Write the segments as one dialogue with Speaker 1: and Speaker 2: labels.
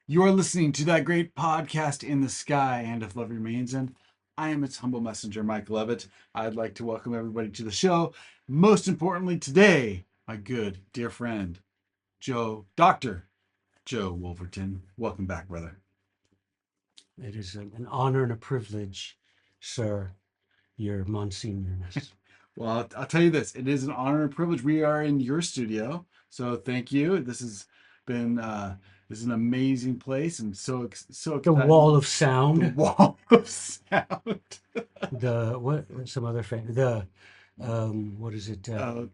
Speaker 1: You are listening to that great podcast in the sky, and if love remains, and I am its humble messenger, Mike Levitt. I'd like to welcome everybody to the show. Most importantly, today, my good dear friend, Dr. Joe Wolverton. Welcome back, brother.
Speaker 2: It is an honor and a privilege, sir, your monsignorness.
Speaker 1: Well, I'll tell you this: it is an honor and privilege. We are in your studio, so thank you. This is an amazing place, and so
Speaker 2: The wall
Speaker 1: exciting.
Speaker 2: of
Speaker 1: The
Speaker 2: sound,
Speaker 1: wall of sound.
Speaker 2: the what? Some other the what is it?
Speaker 1: uh,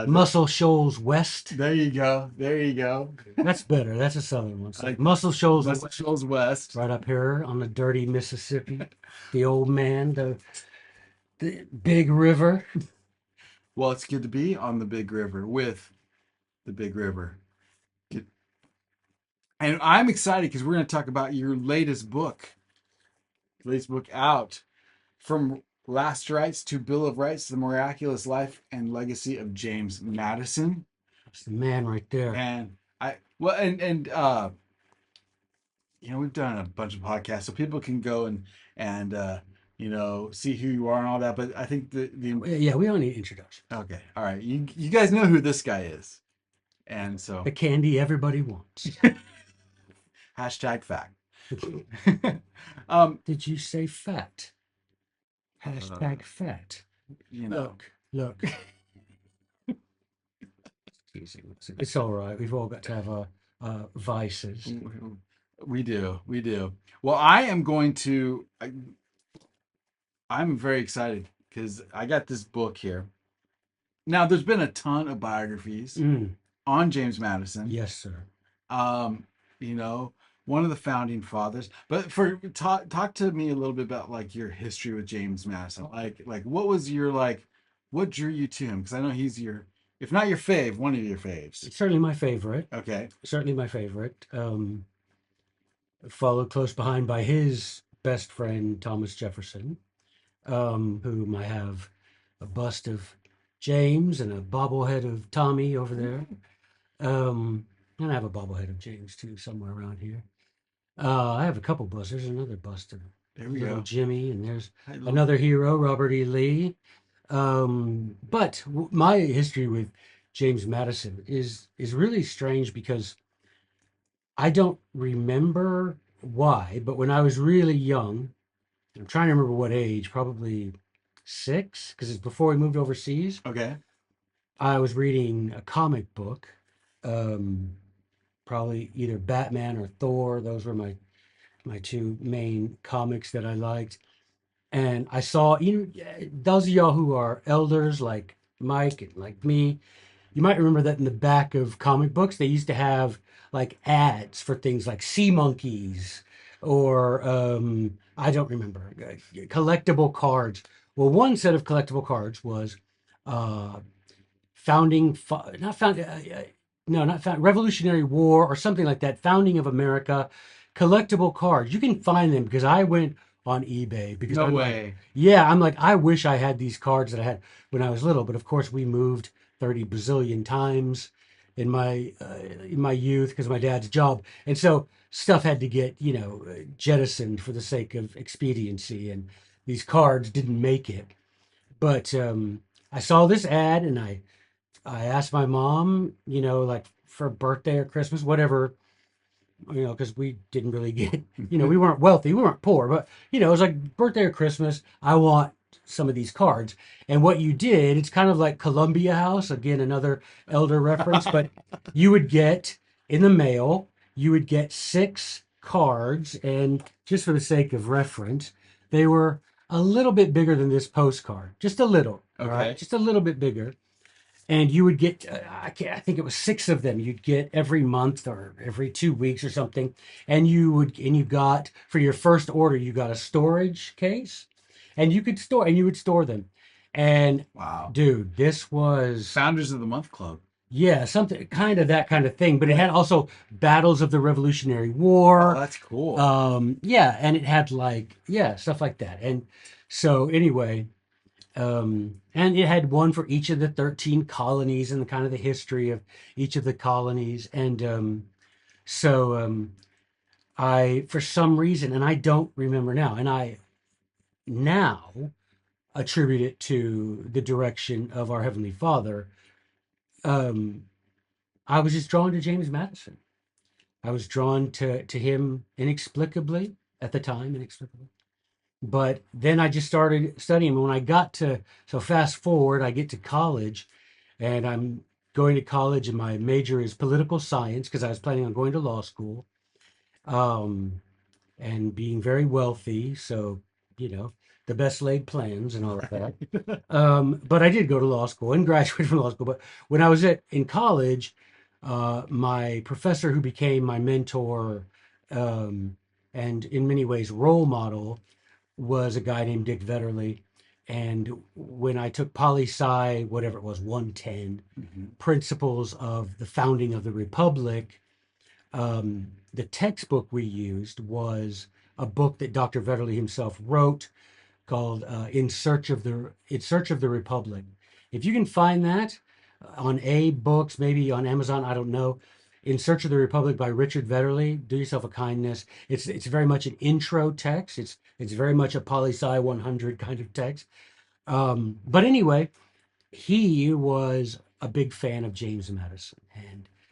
Speaker 1: the
Speaker 2: Muscle Shoals West.
Speaker 1: There you go. There you go.
Speaker 2: That's better. That's a southern one.
Speaker 1: I
Speaker 2: So
Speaker 1: like that.
Speaker 2: Muscle Shoals
Speaker 1: Muscle
Speaker 2: West,
Speaker 1: Shoals West.
Speaker 2: right up here on the dirty Mississippi. The old man, the big river.
Speaker 1: Well, it's good to be on the big river with the big river. Good. And I'm excited because we're going to talk about your latest book out, from Last Rites to Bill of Rights: The Miraculous Life and Legacy of James Madison.
Speaker 2: That's the man right there.
Speaker 1: And we've done a bunch of podcasts, so people can go and see who you are and all that. But I think the
Speaker 2: Yeah, we don't need introduction.
Speaker 1: okay, all right, you guys know who this guy is, and so
Speaker 2: The candy everybody wants.
Speaker 1: hashtag fact. um,
Speaker 2: Did you say fat?
Speaker 1: uh,
Speaker 2: Hashtag fat.
Speaker 1: you know,
Speaker 2: Look. Teasing. It's all right. We've all got to have our vices.
Speaker 1: we do. Well, I'm very excited because I got this book here. Now, there's been a ton of biographies
Speaker 2: Mm,
Speaker 1: on James Madison.
Speaker 2: yes, sir.
Speaker 1: um you know One of the founding fathers. But talk to me a little bit about like your history with James Madison. Like what was your like what drew you to him? Because I know he's your, if not your fave, one of your faves.
Speaker 2: It's certainly my favorite.
Speaker 1: Okay.
Speaker 2: Certainly my favorite. Followed close behind by his best friend Thomas Jefferson, whom I have a bust of James and a bobblehead of Tommy over there. And I have a bobblehead of James too somewhere around here. I have a couple busts. There's another bust of
Speaker 1: There we
Speaker 2: little
Speaker 1: go.
Speaker 2: Jimmy, and there's
Speaker 1: Hi, little.
Speaker 2: another hero, Robert E. Lee. But my history with James Madison is really strange because I don't remember why, but when I was really young, I'm trying to remember what age, probably 6, because it's before we moved overseas.
Speaker 1: Okay.
Speaker 2: I was reading a comic book, um, probably either Batman or Thor. Those were my two main comics that I liked. And I saw, those of y'all who are elders like Mike and like me, you might remember that in the back of comic books, they used to have like ads for things like sea monkeys or I don't remember, collectible cards. Well, one set of collectible cards was uh, not found, no, not found, Revolutionary War or something like that, founding of America, collectible cards. You can find them because I went on eBay because
Speaker 1: No
Speaker 2: I'm like,
Speaker 1: way.
Speaker 2: yeah, I'm like, I wish I had these cards that I had when I was little. But of course, we moved 30 bazillion times in my youth because of my dad's job, and so stuff had to get jettisoned for the sake of expediency, and these cards didn't make it. But I saw this ad, and I asked my mom, like for birthday or Christmas, whatever, because we didn't really get, we weren't wealthy, we weren't poor, but it was like birthday or Christmas. I want some of these cards. And what you did, it's kind of like Columbia House, again, another elder reference, but you would get in the mail, you would get 6 cards. And just for the sake of reference, they were a little bit bigger than this postcard, just a little, all right,
Speaker 1: Okay.
Speaker 2: just a little bit bigger. And you would get, I think it was 6 of them. You'd get every month or every 2 weeks or something. And you got, for your first order, you got a storage case, and you would store them. And
Speaker 1: Wow.
Speaker 2: dude, this was,
Speaker 1: Founders of the Month Club.
Speaker 2: yeah, something kind of that kind of thing. But it
Speaker 1: Right.
Speaker 2: had also battles of the Revolutionary
Speaker 1: Oh,
Speaker 2: War.
Speaker 1: that's cool.
Speaker 2: Yeah, and it had like, yeah, stuff like that. And so anyway, and it had one for each of the 13 colonies and the kind of the history of each of the colonies. And so I, for some reason, and I don't remember now, and I now attribute it to the direction of our Heavenly Father. Um, I was just drawn to James Madison. I was drawn to him inexplicably at the time, inexplicably. But then I just started studying. When I got to, so fast forward, I get to college, and I'm going to college, and my major is political science because I was planning on going to law school. Um, and being very wealthy. So, you know, the best laid plans and all of that. But I did go to law school and graduate from law school. But when I was in college, my professor who became my mentor um, and in many ways role model was a guy named Dick Vetterly. And when I took poli sci, whatever it was, 110, principles of the founding of the Republic, the textbook we used was a book that Dr. Vetterli himself wrote called In Search of the Republic." If you can find that on A Books, maybe on Amazon, I don't know. "In Search of the Republic" by Richard Vetterli. Do yourself a kindness. It's very much an intro text. It's very much a poli sci 100 kind of text. But anyway, he was a big fan of James Madison,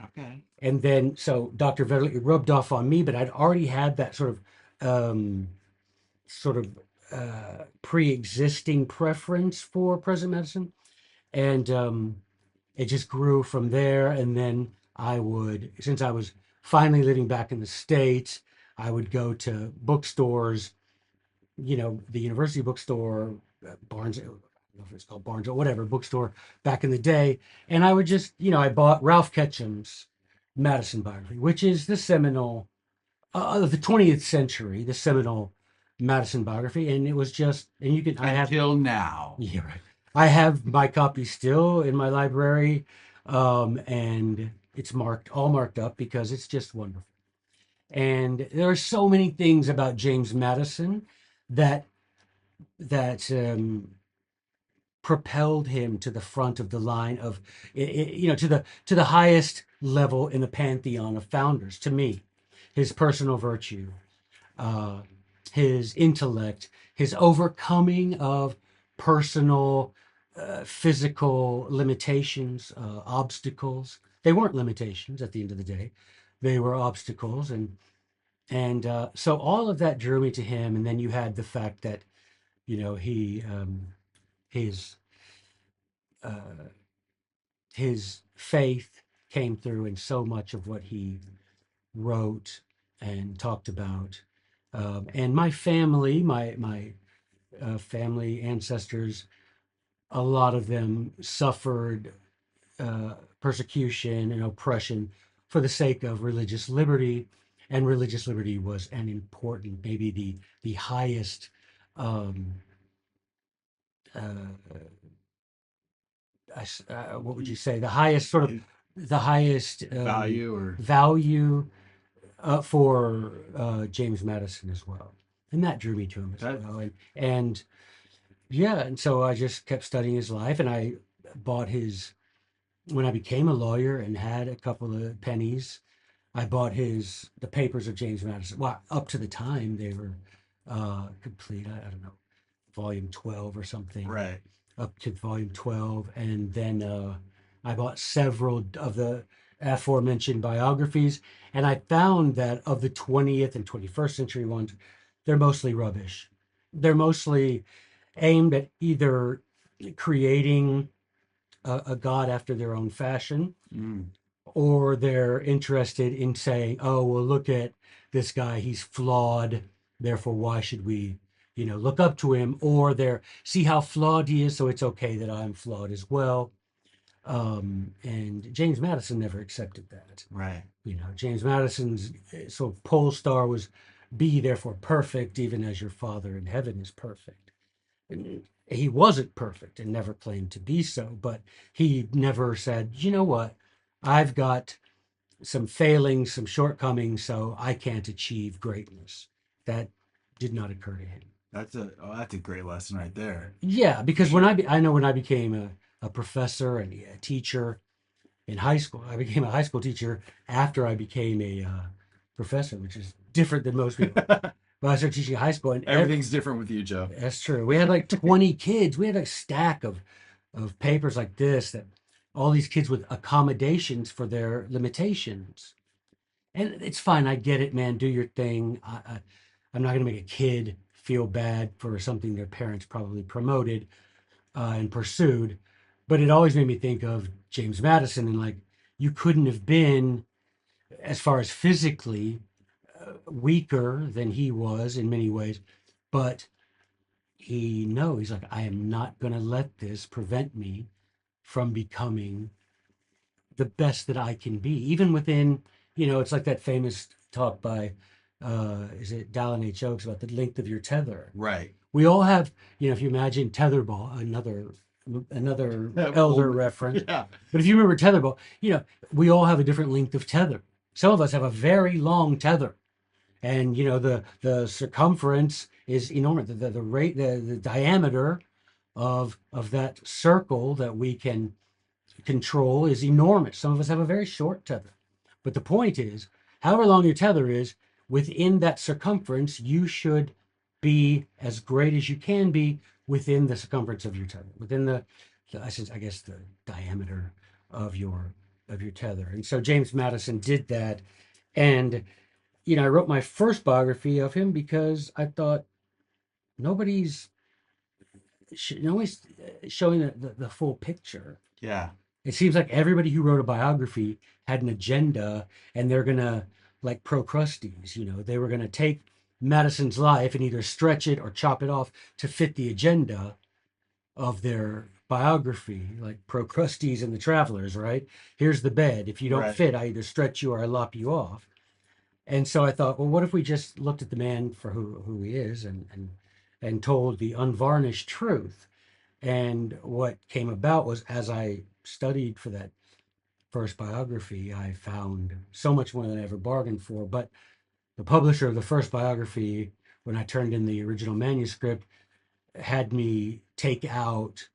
Speaker 1: Okay.
Speaker 2: and then so Dr. Vetterli, it rubbed off on me, but I'd already had that um, sort of pre-existing preference for President Madison, and it just grew from there. And then I would, since I was finally living back in the States, I would go to bookstores, the university bookstore, Barnes, I don't know if it's called Barnes or whatever bookstore back in the day, and I would just, I bought Ralph Ketchum's Madison Biography, which is the seminal of the 20th century, the seminal Madison biography, and it was just, and you can, I have,
Speaker 1: Until now.
Speaker 2: yeah, right. I have my copy still in my library, and it's all marked up because it's just wonderful. And there are so many things about James Madison that that propelled him to the front of the line of, to the highest level in the pantheon of founders. To me, his personal virtue, uh, his intellect, his overcoming of personal, physical limitations, obstacles. They weren't limitations at the end of the day; they were obstacles, and so all of that drew me to him. And then you had the fact that he his uh, his faith came through in so much of what he wrote and talked about. And my family, my family ancestors, a lot of them suffered persecution and oppression for the sake of religious liberty, and religious liberty was an important, maybe the highest. Um, uh, what would you say? The highest sort of the highest
Speaker 1: Value or
Speaker 2: value for James Madison as well, and that drew me to him as
Speaker 1: that.
Speaker 2: well. And yeah, and so I just kept studying his life, and I bought his when I became a lawyer and had a couple of pennies. I bought the papers of James Madison. Well, up to the time they were complete. I don't know, volume 12 or something,
Speaker 1: Right.
Speaker 2: up to volume 12. And then I bought several of the aforementioned biographies. And I found that of the 20th and 21st century ones, they're mostly rubbish. They're mostly aimed at either creating a god after their own fashion,
Speaker 1: Mm.
Speaker 2: or they're interested in saying, "Oh, well, look at this guy; he's flawed. Therefore, why should we, look up to him?" Or they're see how flawed he is, so it's okay that I'm flawed as well. And James Madison never accepted that.
Speaker 1: Right.
Speaker 2: James Madison's sort of pole star was, "Be therefore perfect, even as your Father in heaven is perfect." And he wasn't perfect and never claimed to be so, but he never said, "You know what? I've got some failings, some shortcomings, so I can't achieve greatness." That did not occur to him.
Speaker 1: That's a great lesson right there.
Speaker 2: Yeah,
Speaker 1: For
Speaker 2: because
Speaker 1: sure.
Speaker 2: I know when I became a professor and a teacher in high school, I became a high school teacher after I became professor, which is different than most people. But I started teaching high school, and
Speaker 1: Everything's different with you, Joe.
Speaker 2: that's true. We had like 20 kids. We had a stack of papers like this that all these kids with accommodations for their limitations. And it's fine. I get it, man. Do your thing. I'm not going to make a kid feel bad for something their parents probably promoted and pursued. But it always made me think of James Madison and like, you couldn't have been, as far as physically, weaker than he was in many ways. But he's like, I am not going to let this prevent me from becoming the best that I can be, even within, it's like that famous talk by, is it Dallin H. Oaks about the length of your tether?
Speaker 1: Right.
Speaker 2: We all have, if you imagine tetherball, another elder reference.
Speaker 1: Yeah.
Speaker 2: But if you remember tetherball, we all have a different length of tether. Some of us have a very long tether, and the circumference is enormous. The rate, the diameter of that circle that we can control is enormous. Some of us have a very short tether. But the point is, however long your tether is, within that circumference, you should be as great as you can be within the circumference of your tether, within I guess the diameter of your tether. And so James Madison did that. And, I wrote my first biography of him because I thought nobody's nobody's showing the full picture.
Speaker 1: Yeah.
Speaker 2: It seems like everybody who wrote a biography had an agenda, and they're gonna, like Procrustes, they were gonna take Madison's life and either stretch it or chop it off to fit the agenda of their biography, like Procrustes and the Travelers, right? Here's the bed. If you don't
Speaker 1: Right.
Speaker 2: fit, I either stretch you or I lop you off. And so I thought, well, what if we just looked at the man for who he is and told the unvarnished truth? And what came about was, as I studied for that first biography, I found so much more than I ever bargained for. But the publisher of the first biography, when I turned in the original manuscript, had me take out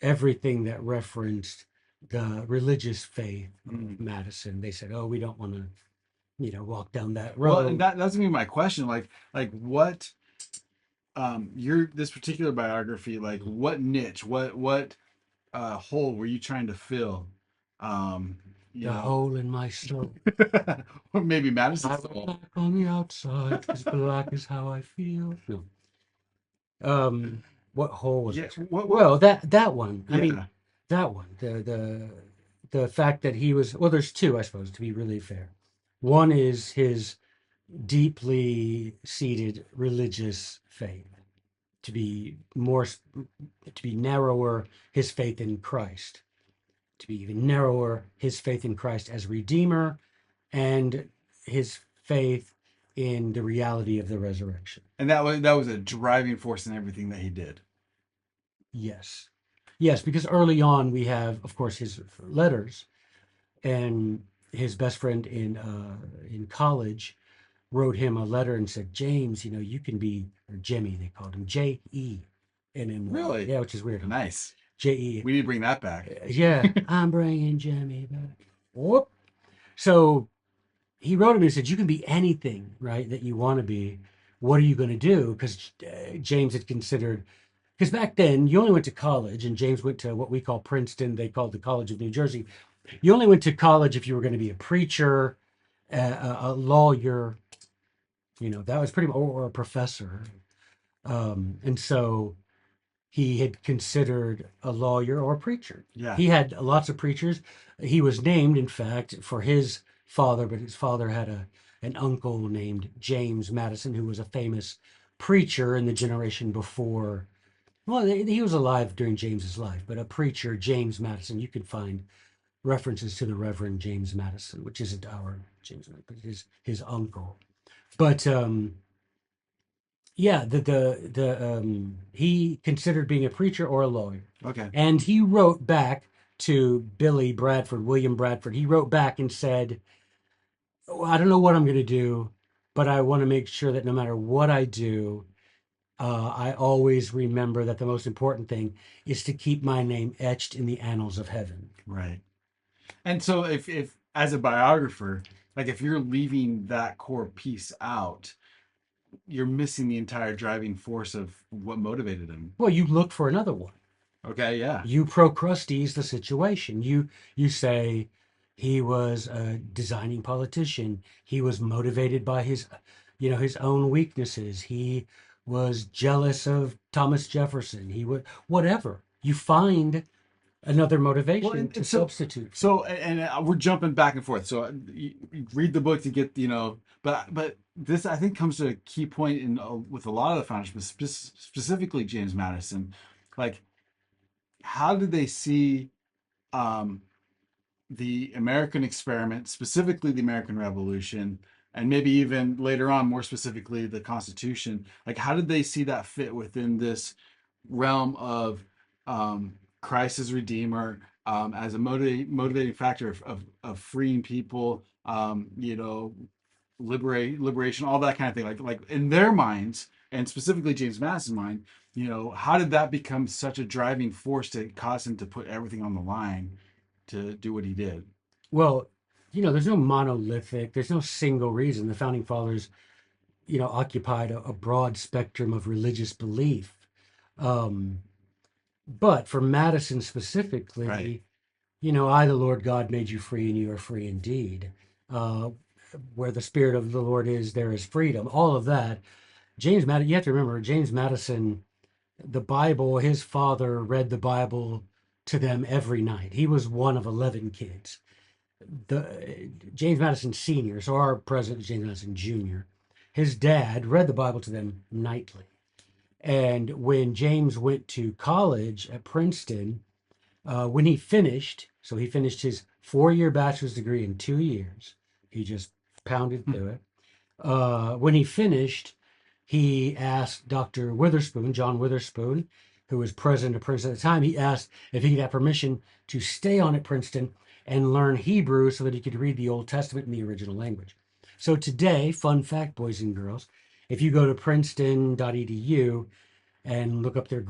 Speaker 2: everything that referenced the religious faith of Madison. They said, "Oh, we don't want to, walk down that road."
Speaker 1: Well, and that's gonna be my question. Like what your this particular biography, like what niche, what hole were you trying to fill? You
Speaker 2: The
Speaker 1: know,
Speaker 2: hole in my soul.
Speaker 1: or maybe
Speaker 2: I
Speaker 1: Madison's
Speaker 2: was
Speaker 1: hole.
Speaker 2: black on the outside, 'cause black is how I feel. No. What hole was
Speaker 1: Yeah.
Speaker 2: it?
Speaker 1: What?
Speaker 2: Well, that one. I mean,
Speaker 1: Yeah.
Speaker 2: that one. The fact that he was, well, there's two, I suppose, to be really fair. One is his deeply seated religious faith. To be more, to be narrower, his faith in Christ. To be even narrower, his faith in Christ as Redeemer, and his faith in the reality of the resurrection.
Speaker 1: And that was a driving force in everything that he did.
Speaker 2: Yes. Yes, because early on we have, of course, his letters, and his best friend in college wrote him a letter and said, "James, you can be," or Jemmy, they called him, Jemmy.
Speaker 1: Really?
Speaker 2: Yeah, which is weird.
Speaker 1: Nice.
Speaker 2: J-E.
Speaker 1: We need to bring that back.
Speaker 2: Yeah, I'm bringing Jemmy back. Whoop. So he wrote him and said, "You can be anything, right, that you want to be. What are you going to do?" Because James had considered, because back then you only went to college, and James went to what we call Princeton. They called the College of New Jersey. You only went to college if you were going to be a preacher, a lawyer, that was pretty much, or a professor. And so he had considered a lawyer or a preacher.
Speaker 1: Yeah.
Speaker 2: He had lots of preachers. He was named, in fact, for his father, but his father had an uncle named James Madison, who was a famous preacher in the generation before. Well, he was alive during James's life, but a preacher, James Madison. You can find references to the Reverend James Madison, which isn't our James, but his uncle. But yeah, he considered being a preacher or a lawyer.
Speaker 1: Okay.
Speaker 2: And he wrote back to William Bradford. He wrote back and said, "Oh, I don't know what I'm going to do, but I want to make sure that no matter what I do, I always remember that the most important thing is to keep my name etched in the annals of heaven."
Speaker 1: Right. And so if as a biographer, Like if you're leaving that core piece out, you're missing the entire driving force of what motivated him.
Speaker 2: Well, you look for another one.
Speaker 1: Okay, yeah.
Speaker 2: You Procrustes the situation. You say he was a designing politician. He was motivated by his own weaknesses. He was jealous of Thomas Jefferson. He would whatever. You find another
Speaker 1: Well,
Speaker 2: motivation to
Speaker 1: and so
Speaker 2: substitute for.
Speaker 1: we're jumping back and forth. So you read the book to get, but this I think comes to a key point in with a lot of the founders, but specifically James Madison. Like, how did they see um, the American experiment, specifically the American Revolution, and maybe even later on, more specifically, the Constitution? Like, how did they see that fit within this realm of Christ as Redeemer, as a motivating factor of freeing people, liberation, all that kind of thing? Like in their minds, and specifically James Madison's mind, how did that become such a driving force to cause him to put everything on the line to do what he did?
Speaker 2: Well, there's no monolithic, there's no single reason. The founding fathers, occupied a broad spectrum of religious belief. Um, but for Madison
Speaker 1: Right.
Speaker 2: specifically, I, the Lord God, made you free, and you are free indeed. Uh, where the Spirit of the Lord is, there is freedom. All of that. James Madison, you have to remember, James Madison, the Bible, his father read the Bible to them every night. He was one of 11 kids. The James Madison Sr., so our president is James Madison Jr., his dad read the Bible to them nightly. And when James went to college at Princeton, when he finished his 4-year bachelor's degree in 2 years. He just pounded through it. When he finished, he asked Dr. Witherspoon, John Witherspoon, who was president of Princeton at the time, he asked if he could have permission to stay on at Princeton and learn Hebrew so that he could read the Old Testament in the original language. So today, fun fact, boys and girls, if you go to princeton.edu and look up their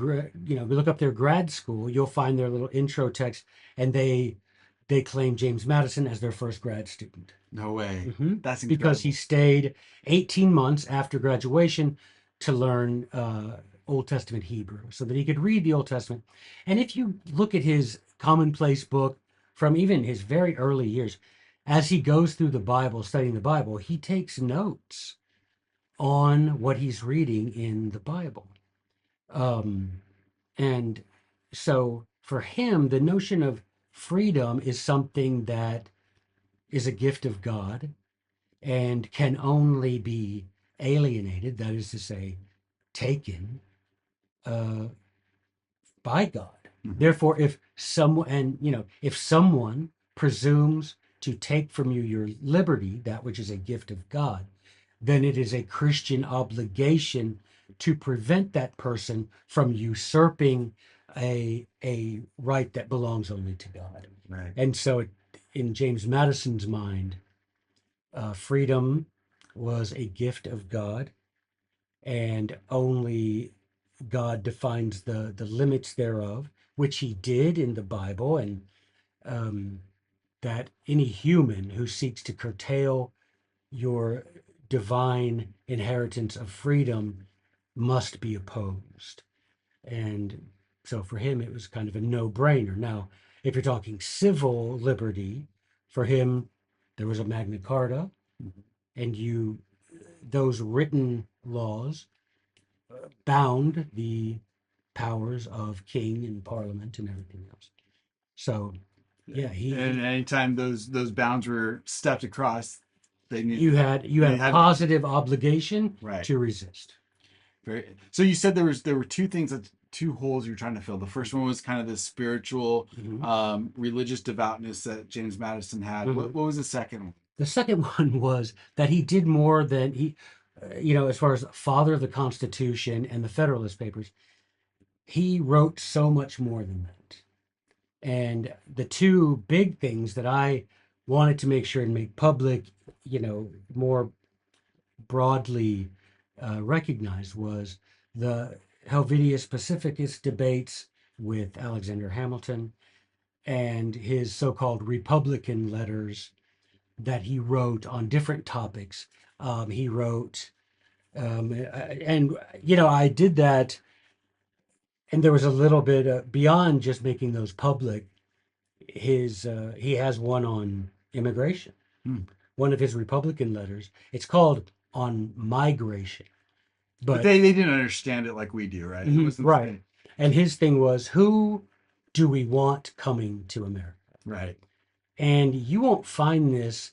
Speaker 2: grad school, you'll find their little intro text, and they claim James Madison as their first grad student.
Speaker 1: No way.
Speaker 2: hmm
Speaker 1: That's
Speaker 2: Because he
Speaker 1: incredible.
Speaker 2: stayed 18 months after graduation to learn Old Testament Hebrew so that he could read the Old Testament. And if you look at his commonplace book from even his very early years, as he goes through the Bible, studying the Bible, he takes notes on what he's reading in the Bible. Um, and so for him, the notion of freedom is something that is a gift of God and can only be alienated, that is to say, taken uh, by God.
Speaker 1: Mhm.
Speaker 2: Therefore, if someone presumes to take from you your liberty, that which is a gift of God, then it is a Christian obligation to prevent that person from usurping a right that belongs only to God.
Speaker 1: Right.
Speaker 2: And so, in James Madison's mind, freedom was a gift of God, and only God defines the limits thereof, which He did in the Bible, and um, that any human who seeks to curtail your divine inheritance of freedom must be opposed. And so for him, it was kind of a no brainer. Now, if you're talking civil liberty, for him, there was a Magna Carta,
Speaker 1: Mhm.
Speaker 2: and those written laws bound the powers of king and parliament and everything else. So, yeah,
Speaker 1: And anytime those bounds were stepped across, they
Speaker 2: you
Speaker 1: need
Speaker 2: had you had
Speaker 1: they
Speaker 2: a
Speaker 1: had
Speaker 2: positive obligation
Speaker 1: right.
Speaker 2: to resist.
Speaker 1: Very. So you said there were two holes you were trying to fill. The first one was kind of the spiritual,
Speaker 2: Mhm.
Speaker 1: religious devoutness that James Madison had. What
Speaker 2: Mhm.
Speaker 1: what was the second one?
Speaker 2: The second one was that he did more than as far as father of the Constitution and the Federalist Papers, he wrote so much more than that. And the two big things that I wanted to make sure and make public, more broadly recognized was the Helvidius Pacificus debates with Alexander Hamilton and his so called Republican letters that he wrote on different topics. He wrote, and I did that, and there was a little bit beyond just making those public. He has one on immigration,
Speaker 1: Hmm.
Speaker 2: one of his Republican letters. It's called On Migration.
Speaker 1: But
Speaker 2: But
Speaker 1: they didn't understand it like we do, right? It wasn't the
Speaker 2: right.
Speaker 1: same.
Speaker 2: And his thing was, who do we want coming to America?
Speaker 1: Right.
Speaker 2: And you won't find this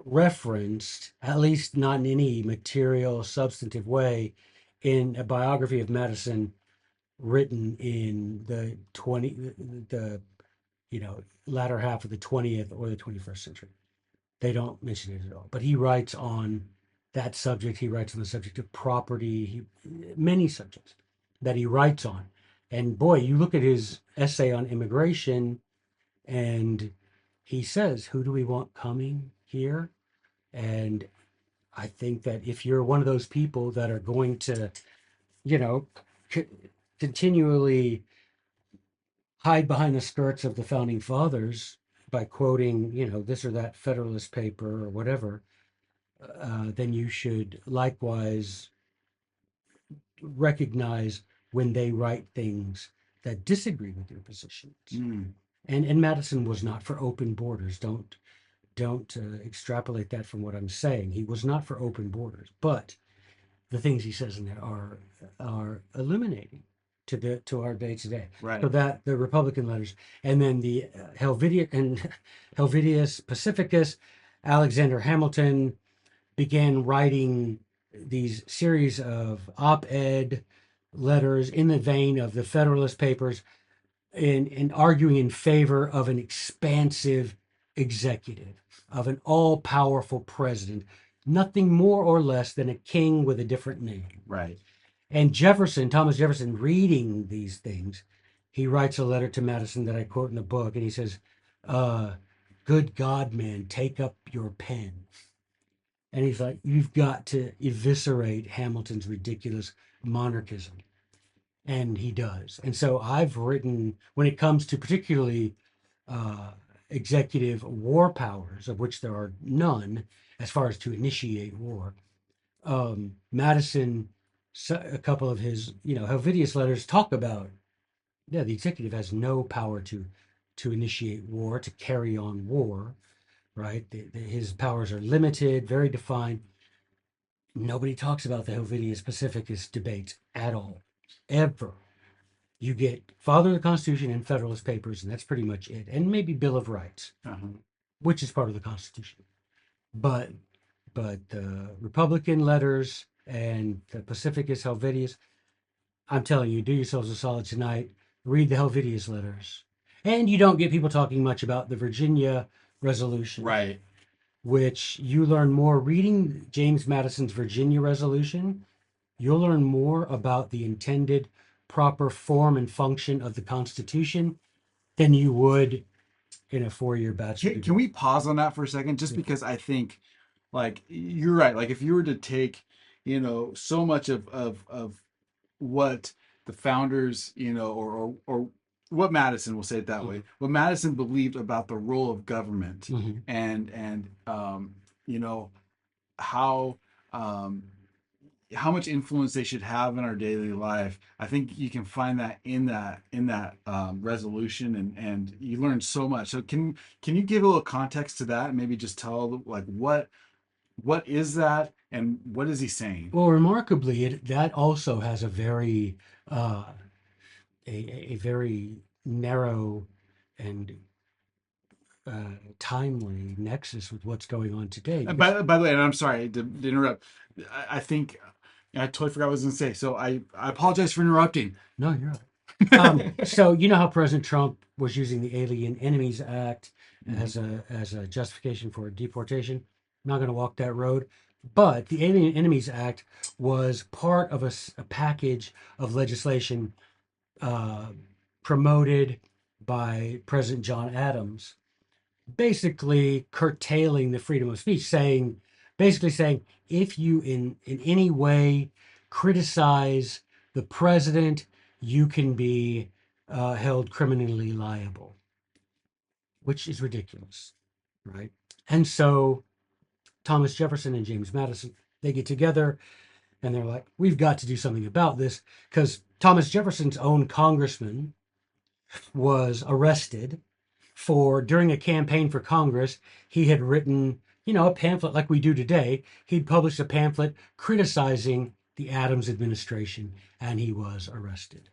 Speaker 2: referenced, at least not in any material, substantive way, in a biography of Madison written in the latter half of the 20th or the 21st century. They don't mention it at all. But he writes on that subject. He writes on the subject of property, many subjects that he writes on. And boy, you look at his essay on immigration, and he says, who do we want coming here? And I think that if you're one of those people that are going to, you know, c- continually hide behind the skirts of the founding fathers by quoting, this or that Federalist paper or whatever, then you should likewise recognize when they write things that disagree with your positions.
Speaker 1: Mm.
Speaker 2: And Madison was not for open borders. Don't extrapolate that from what I'm saying. He was not for open borders, but the things he says in there are illuminating to our day to day.
Speaker 1: Right.
Speaker 2: So that the Republican letters, and then the Helvidius Pacificus, Alexander Hamilton began writing these series of op-ed letters in the vein of the Federalist Papers, in arguing in favor of an expansive executive, of an all-powerful president, nothing more or less than a king with a different name.
Speaker 1: Right.
Speaker 2: And Thomas Jefferson, reading these things, he writes a letter to Madison that I quote in the book, and he says, "Good God, man, take up your pen." And he's like, "You've got to eviscerate Hamilton's ridiculous monarchism." And he does. And so I've written, when it comes to particularly uh, executive war powers, of which there are none as far as to initiate war, Madison, a couple of his, Helvidius letters talk about, yeah, the executive has no power to initiate war, to carry on war, right? His powers are limited, very defined. Nobody talks about the Helvidius Pacificus debate at all, ever. You get Father of the Constitution and Federalist Papers, and that's pretty much it. And maybe Bill of Rights,
Speaker 1: Uh-huh.
Speaker 2: which is part of the Constitution. But the Republican letters and the Pacificus Helvidius, I'm telling you, do yourselves a solid tonight. Read the Helvidius letters. And you don't get people talking much about the Virginia Resolution,
Speaker 1: Right.
Speaker 2: which you learn more reading James Madison's Virginia Resolution. You'll learn more about the intended proper form and function of the Constitution than you would in a 4-year bachelor
Speaker 1: Can
Speaker 2: degree.
Speaker 1: we pause on that for a second? Just because I think, like, you're right. Like, if you were to take, so much of what the founders, or what Madison, will say it that way, what Madison believed about the role of government,
Speaker 2: Mm-hmm.
Speaker 1: and how um, how much influence they should have in our daily life. I think you can find that in that resolution, and you learn so much. So can you give a little context to that, and maybe just tell, like, what is that, and what is he saying?
Speaker 2: Well, remarkably, that also has uh, a very narrow and timely nexus with what's going on today.
Speaker 1: And
Speaker 2: Because
Speaker 1: by the way, and I'm sorry to interrupt. I think I totally forgot what I was going to say. So I apologize for interrupting.
Speaker 2: no, you're right. So you know how President Trump was using the Alien Enemies Act
Speaker 1: Mhm.
Speaker 2: as a justification for deportation. I'm not going to walk that road, but the Alien Enemies Act was part of a package of legislation uh, promoted by President John Adams, basically curtailing the freedom of speech, basically saying, if you in any way criticize the president, you can be held criminally liable, which is ridiculous, right? And so Thomas Jefferson and James Madison, they get together and they're like, we've got to do something about this, because Thomas Jefferson's own congressman was arrested for, during a campaign for Congress, he had written, a pamphlet like we do today. He'd published a pamphlet criticizing the Adams administration, and he was arrested.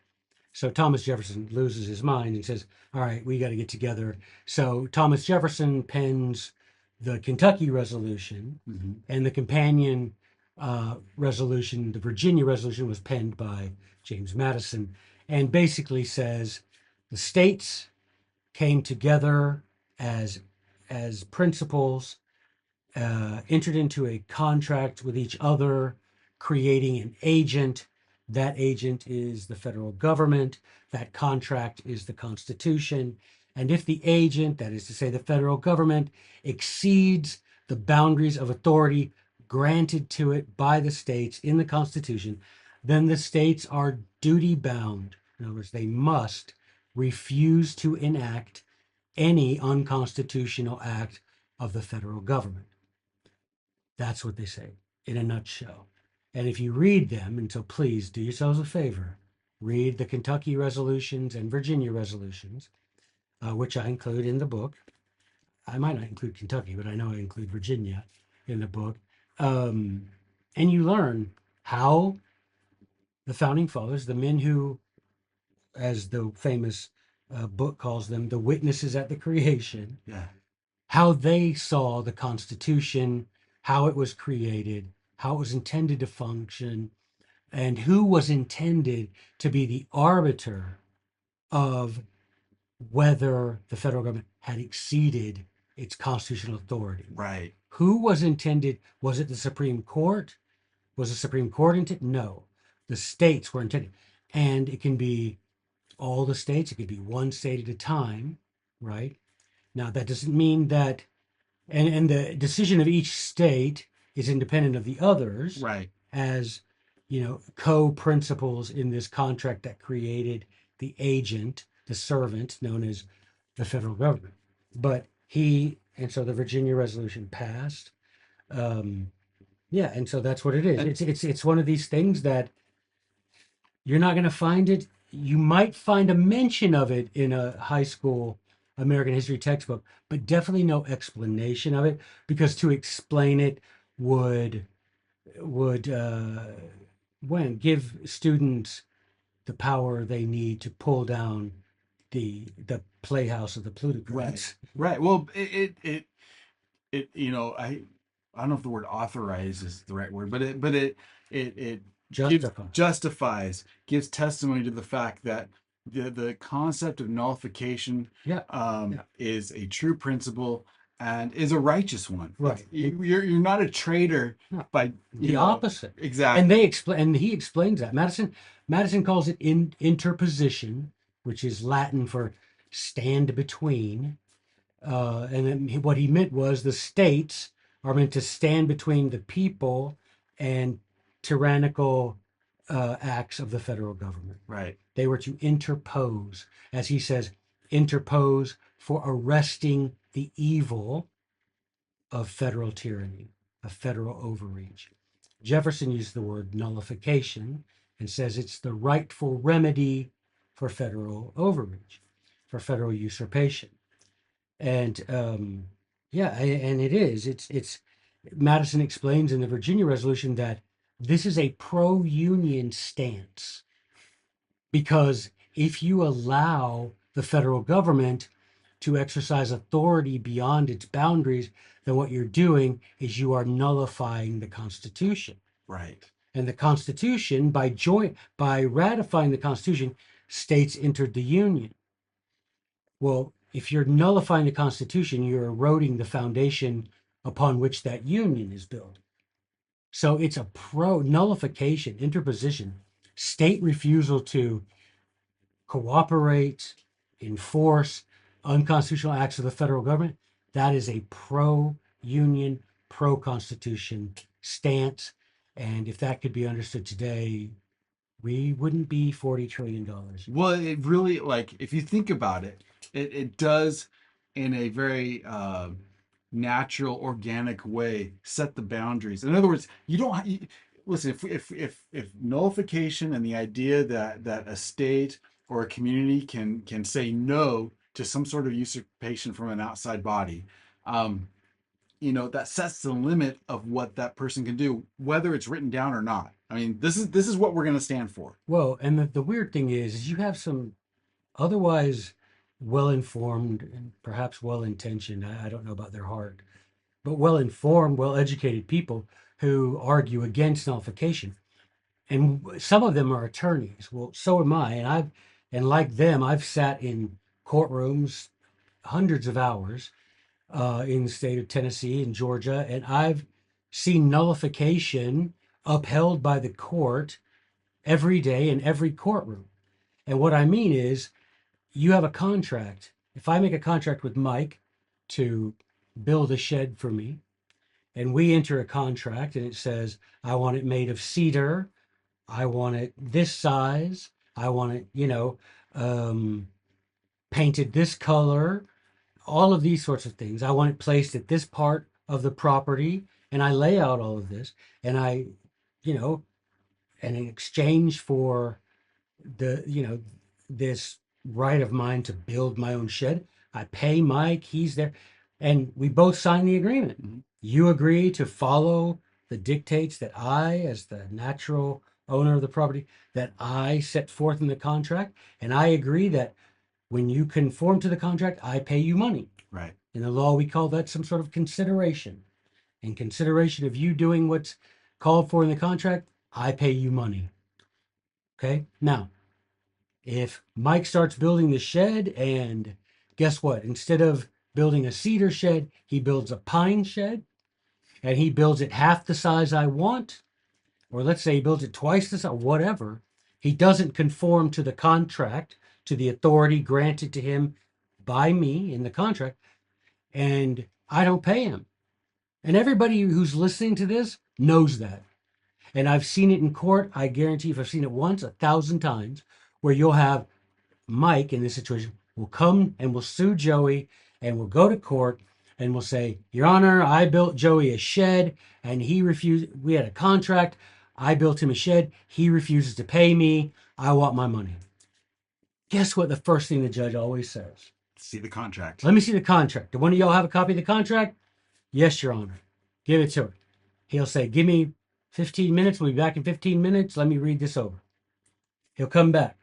Speaker 2: So Thomas Jefferson loses his mind and says, all right, we got to get together. So Thomas Jefferson pens the Kentucky Resolution, and the companion resolution, the Virginia Resolution, was penned by James Madison, and basically says the states came together as principals, entered into a contract with each other, creating an agent. That agent is the federal government. That contract is the Constitution. And if the agent, that is to say the federal government, exceeds the boundaries of authority granted to it by the states in the Constitution, then the states are duty bound. In other words, they must refuse to enact any unconstitutional act of the federal government. That's what they say in a nutshell. And if you read them, and so please do yourselves a favor, read the Kentucky resolutions and Virginia resolutions, which I include in the book. I might not include Kentucky, but I know I include Virginia in the book. And you learn how the founding fathers, the men who, as the famous book calls them, the witnesses at the creation,
Speaker 1: Yeah.
Speaker 2: how they saw the Constitution, how it was created, how it was intended to function, and who was intended to be the arbiter of whether the federal government had exceeded its constitutional authority.
Speaker 1: Right.
Speaker 2: Who was intended? Was it the Supreme Court? Was the Supreme Court intended? No. The states were intended. And it can be all the states, it could be one state at a time, right? Now, that doesn't mean that, and the decision of each state is independent of the others,
Speaker 1: Right.
Speaker 2: as co-principals in this contract that created the agent, the servant known as the federal government. But and so the Virginia resolution passed. Yeah, and so that's what it is. It's one of these things that you're not going to find it. You might find a mention of it in a high school American history textbook, but definitely no explanation of it, because to explain it would give students the power they need to pull down the playhouse of the plutocrats.
Speaker 1: Right. Well, I don't know if the word authorize is the right word, but it justifies, gives testimony to the fact that the concept of nullification
Speaker 2: Yeah.
Speaker 1: is a true principle and is a righteous one.
Speaker 2: Right.
Speaker 1: You're not a traitor by
Speaker 2: the opposite.
Speaker 1: Exactly.
Speaker 2: And he explains that. Madison calls it interposition, which is Latin for stand between. And then what he meant was the states are meant to stand between the people and tyrannical acts of the federal government.
Speaker 1: Right.
Speaker 2: They were to interpose, as he says, interpose for arresting the evil of federal tyranny, of federal overreach. Jefferson used the word nullification and says it's the rightful remedy for federal overreach, for federal usurpation. And and it is. It's Madison explains in the Virginia Resolution that this is a pro-union stance, because if you allow the federal government to exercise authority beyond its boundaries, then what you're doing is you are nullifying the Constitution.
Speaker 1: Right.
Speaker 2: And the Constitution, by ratifying the Constitution, states entered the Union. Well, if you're nullifying the Constitution, you're eroding the foundation upon which that union is built. So it's a nullification, interposition, state refusal to cooperate, enforce unconstitutional acts of the federal government. That is a pro-union, pro-constitution stance. And if that could be understood today, we wouldn't be $40 trillion.
Speaker 1: Well, it really, like, if you think about it, it does in a very natural, organic way, set the boundaries. In other words, you don't listen. If nullification and the idea that a state or a community can say no to some sort of usurpation from an outside body, um, that sets the limit of what that person can do, whether it's written down or not. I mean, this is what we're going to stand for.
Speaker 2: Well, and the weird thing is you have some otherwise well-informed and perhaps well-intentioned, I don't know about their heart, but well-informed, well-educated people who argue against nullification. And some of them are attorneys. Well, so am I. And like them, I've sat in courtrooms hundreds of hours in the state of Tennessee and Georgia, and I've seen nullification upheld by the court every day in every courtroom. And what I mean is, you have a contract. If I make a contract with Mike to build a shed for me, and we enter a contract and it says, I want it made of cedar, I want it this size, I want it, painted this color, all of these sorts of things. I want it placed at this part of the property, and I lay out all of this, and you know, and in exchange for this right of mine to build my own shed, I pay Mike, he's there, and we both sign the agreement.
Speaker 1: Mm-hmm.
Speaker 2: You agree to follow the dictates that I, as the natural owner of the property, that I set forth in the contract, and I agree that when you conform to the contract, I pay you money.
Speaker 1: Right.
Speaker 2: In the law, we call that some sort of consideration. In consideration of you doing what's called for in the contract, I pay you money. Okay? Now, if Mike starts building the shed, and guess what? Instead of building a cedar shed, he builds a pine shed, and he builds it half the size I want, or let's say he builds it twice the size, whatever. He doesn't conform to the contract, to the authority granted to him by me in the contract, and I don't pay him. And everybody who's listening to this knows that. And I've seen it in court. I guarantee if I've seen it once, 1,000 times, where you'll have Mike in this situation will come and will sue Joey, and we'll go to court and we'll say, Your Honor, I built Joey a shed and he refused. We had a contract. I built him a shed. He refuses to pay me. I want my money. Guess what the first thing the judge always says?
Speaker 1: See the contract.
Speaker 2: Let me see the contract. Do one of y'all have a copy of the contract? Yes, Your Honor. Give it to her. He'll say, give me 15 minutes. We'll be back in 15 minutes. Let me read this over. He'll come back.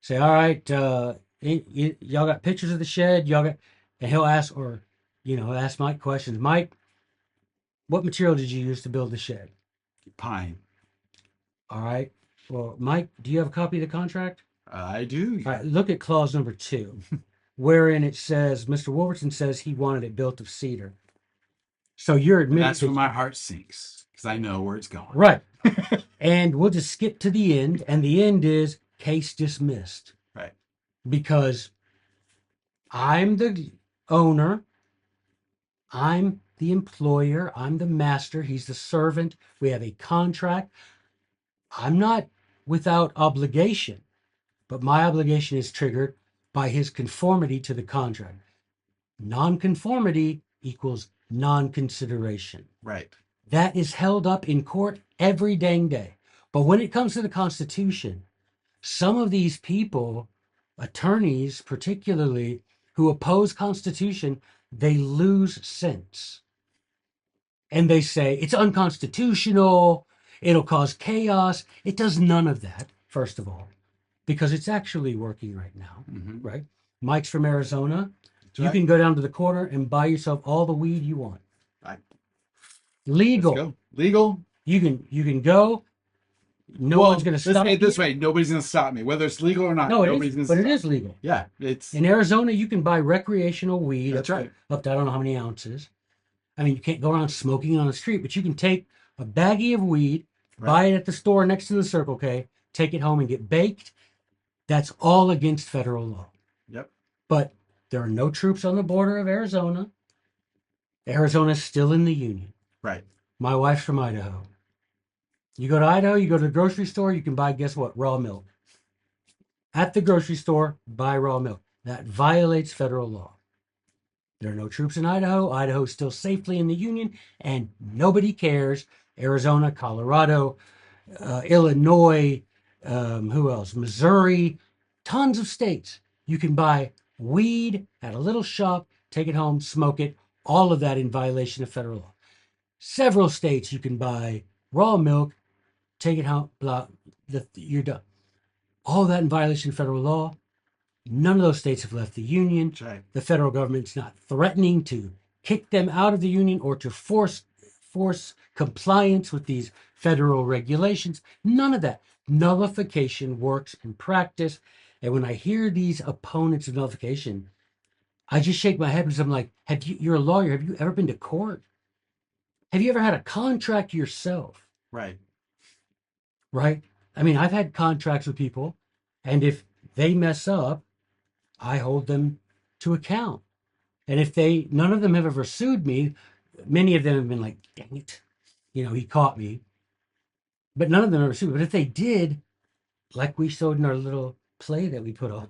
Speaker 2: Say, all right, y'all got pictures of the shed? And he'll ask, ask Mike questions. Mike, what material did you use to build the shed?
Speaker 1: Pine.
Speaker 2: All right. Well, Mike, do you have a copy of the contract?
Speaker 1: I do.
Speaker 2: All right, look at clause number 2, wherein it says, Mr. Wolverton says he wanted it built of cedar. So you're admitting
Speaker 1: that's when my heart sinks, because I know where it's going.
Speaker 2: Right. And we'll just skip to the end, and the end is case dismissed.
Speaker 1: Right.
Speaker 2: Because I'm the owner, I'm the employer, I'm the master, he's the servant, we have a contract. I'm not without obligation, but my obligation is triggered by his conformity to the contract. Non-conformity equals non-consideration.
Speaker 1: Right.
Speaker 2: That is held up in court every dang day. But when it comes to the Constitution, some of these people, attorneys particularly, who oppose Constitution, they lose sense. And they say, it's unconstitutional, it'll cause chaos. It does none of that, first of all, because it's actually working right now, right? Mike's from Arizona. You can go down to the corner and buy yourself all the weed you want.
Speaker 1: Right.
Speaker 2: Legal.
Speaker 1: Let's go. Legal.
Speaker 2: You can go. No one's going to stop you.
Speaker 1: This way, nobody's going to stop me, whether it's legal or not.
Speaker 2: No,
Speaker 1: nobody's going to
Speaker 2: but
Speaker 1: stop
Speaker 2: it is legal.
Speaker 1: Yeah, it's
Speaker 2: in Arizona. You can buy recreational weed.
Speaker 1: That's right.
Speaker 2: Up to I don't know how many ounces. I mean, you can't go around smoking on the street, but you can take a baggie of weed, buy it at the store next to the Circle K, take it home and get baked. That's all against federal law.
Speaker 1: Yep.
Speaker 2: But there are no troops on the border of Arizona. Arizona's still in the Union.
Speaker 1: Right.
Speaker 2: My wife's from Idaho. You go to Idaho, you go to the grocery store, you can buy, guess what? Raw milk. At the grocery store, buy raw milk. That violates federal law. There are no troops in Idaho. Idaho's still safely in the Union, and nobody cares. Arizona, Colorado, Illinois, who else? Missouri, tons of states. You can buy weed at a little shop, take it home, smoke it, all of that in violation of federal law. Several states you can buy raw milk, take it home, blah, you're done. All that in violation of federal law. None of those states have left the union.
Speaker 1: That's right.
Speaker 2: The federal government's not threatening to kick them out of the union or to force compliance with these federal regulations. None of that. Nullification works in practice. And when I hear these opponents of nullification, I just shake my head because I'm like, you're a lawyer. Have you ever been to court? Have you ever had a contract yourself?
Speaker 1: Right.
Speaker 2: Right? I mean, I've had contracts with people, and if they mess up, I hold them to account. And if none of them have ever sued me, many of them have been like, dang it, he caught me. But none of them ever sued me. But if they did, like we showed in our little play that we put on,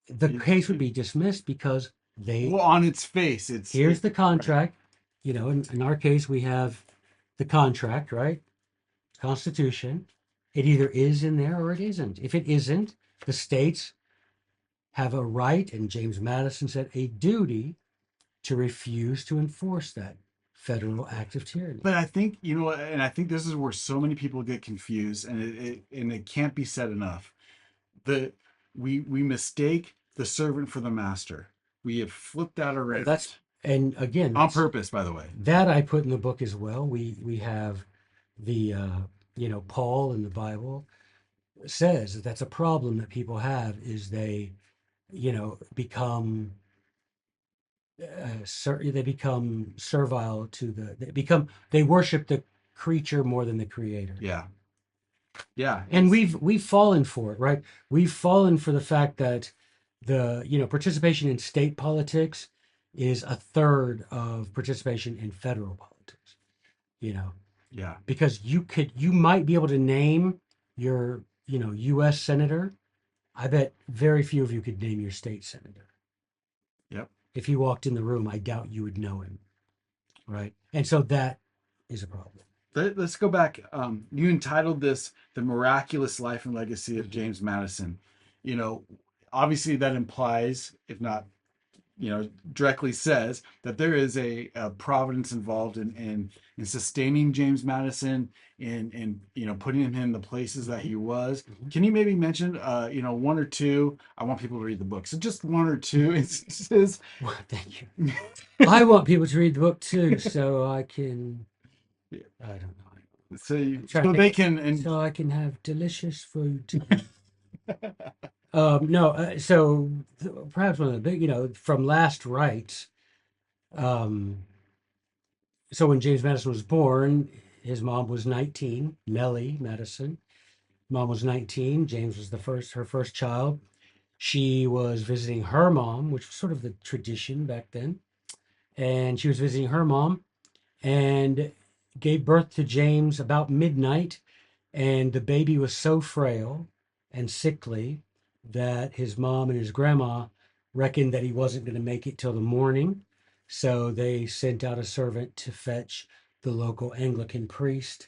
Speaker 2: the case would be dismissed because
Speaker 1: Well, on its face,
Speaker 2: here's the
Speaker 1: right.
Speaker 2: contract. In our case, we have the contract, right? Constitution. It either is in there or it isn't. If it isn't, the states have a right, and James Madison said a duty to refuse to enforce that federal act of tyranny.
Speaker 1: But I think and I think this is where so many people get confused, and it can't be said enough. The we mistake the servant for the master. We have flipped that around.
Speaker 2: And again,
Speaker 1: on purpose, by the way.
Speaker 2: That I put in the book as well. We have the Paul in the Bible says that that's a problem that people have is they become they become servile to they worship the creature more than the creator.
Speaker 1: Yeah. Yeah.
Speaker 2: And we've fallen for it, right? We've fallen for the fact that the participation in state politics is a third of participation in federal politics.
Speaker 1: Yeah.
Speaker 2: Because you might be able to name your U.S. senator. I bet very few of you could name your state senator.
Speaker 1: Yep.
Speaker 2: If he walked in the room, I doubt you would know him, right? And so that is a problem.
Speaker 1: Let's go back. You entitled this "The Miraculous Life and Legacy of James Madison." Obviously that implies, if not, directly says that there is a providence involved in sustaining James Madison, in putting him in the places that he was. Can you maybe mention one or two? I want people to read the book, so just one or two instances.
Speaker 2: Well, thank you. I want people to read the book too, so I can. I don't know.
Speaker 1: So they can,
Speaker 2: so I can have delicious food. No, so perhaps one of the big, from Last Rites. So when James Madison was born, his mom was 19, Nellie Madison. Mom was 19. James was her first child. She was visiting her mom, which was sort of the tradition back then. And she was visiting her mom and gave birth to James about midnight. And the baby was so frail and sickly that his mom and his grandma reckoned that he wasn't going to make it till the morning. So they sent out a servant to fetch the local Anglican priest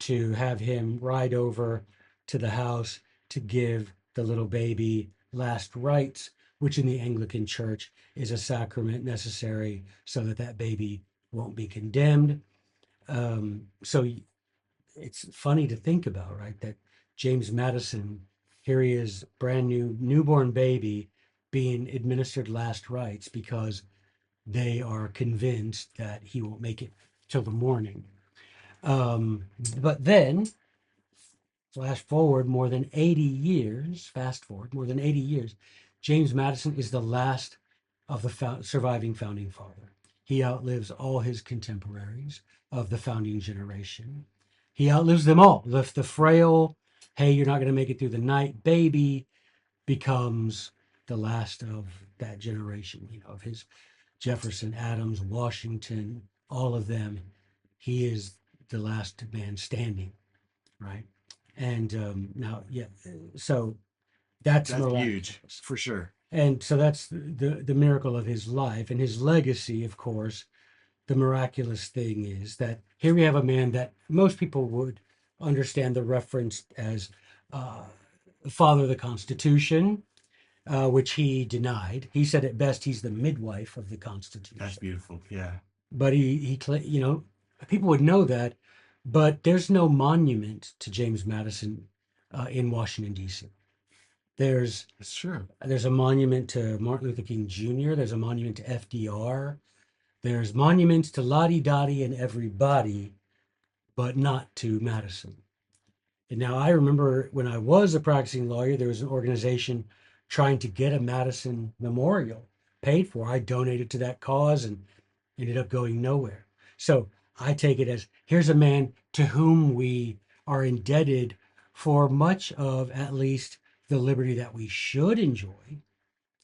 Speaker 2: to have him ride over to the house to give the little baby last rites, which in the Anglican Church is a sacrament necessary so that baby won't be condemned. So it's funny to think about, right? That James Madison, here he is, brand new newborn baby, being administered last rites because they are convinced that he won't make it till the morning. But then, fast forward more than 80 years, James Madison is the last of the surviving founding father. He outlives all his contemporaries of the founding generation. He outlives them all. The frail, hey, you're not going to make it through the night baby becomes the last of that generation, of his Jefferson, Adams, Washington, all of them. He is the last man standing, right? And now, yeah, so that's
Speaker 1: huge for sure.
Speaker 2: And so that's the miracle of his life and his legacy, of course. The miraculous thing is that here we have a man that most people would understand the reference as uh, father of the Constitution, which he denied. He said at best he's the midwife of the
Speaker 1: That's
Speaker 2: Constitution.
Speaker 1: beautiful. Yeah.
Speaker 2: But people would know that, but there's no monument to James Madison in Washington D.C. There's
Speaker 1: It's true.
Speaker 2: there's a monument to Martin Luther King Jr. There's a monument to FDR. There's monuments to Lottie Dottie and everybody, but not to Madison. And now I remember when I was a practicing lawyer, there was an organization trying to get a Madison memorial paid for. I donated to that cause and ended up going nowhere. So I take it as here's a man to whom we are indebted for much of at least the liberty that we should enjoy,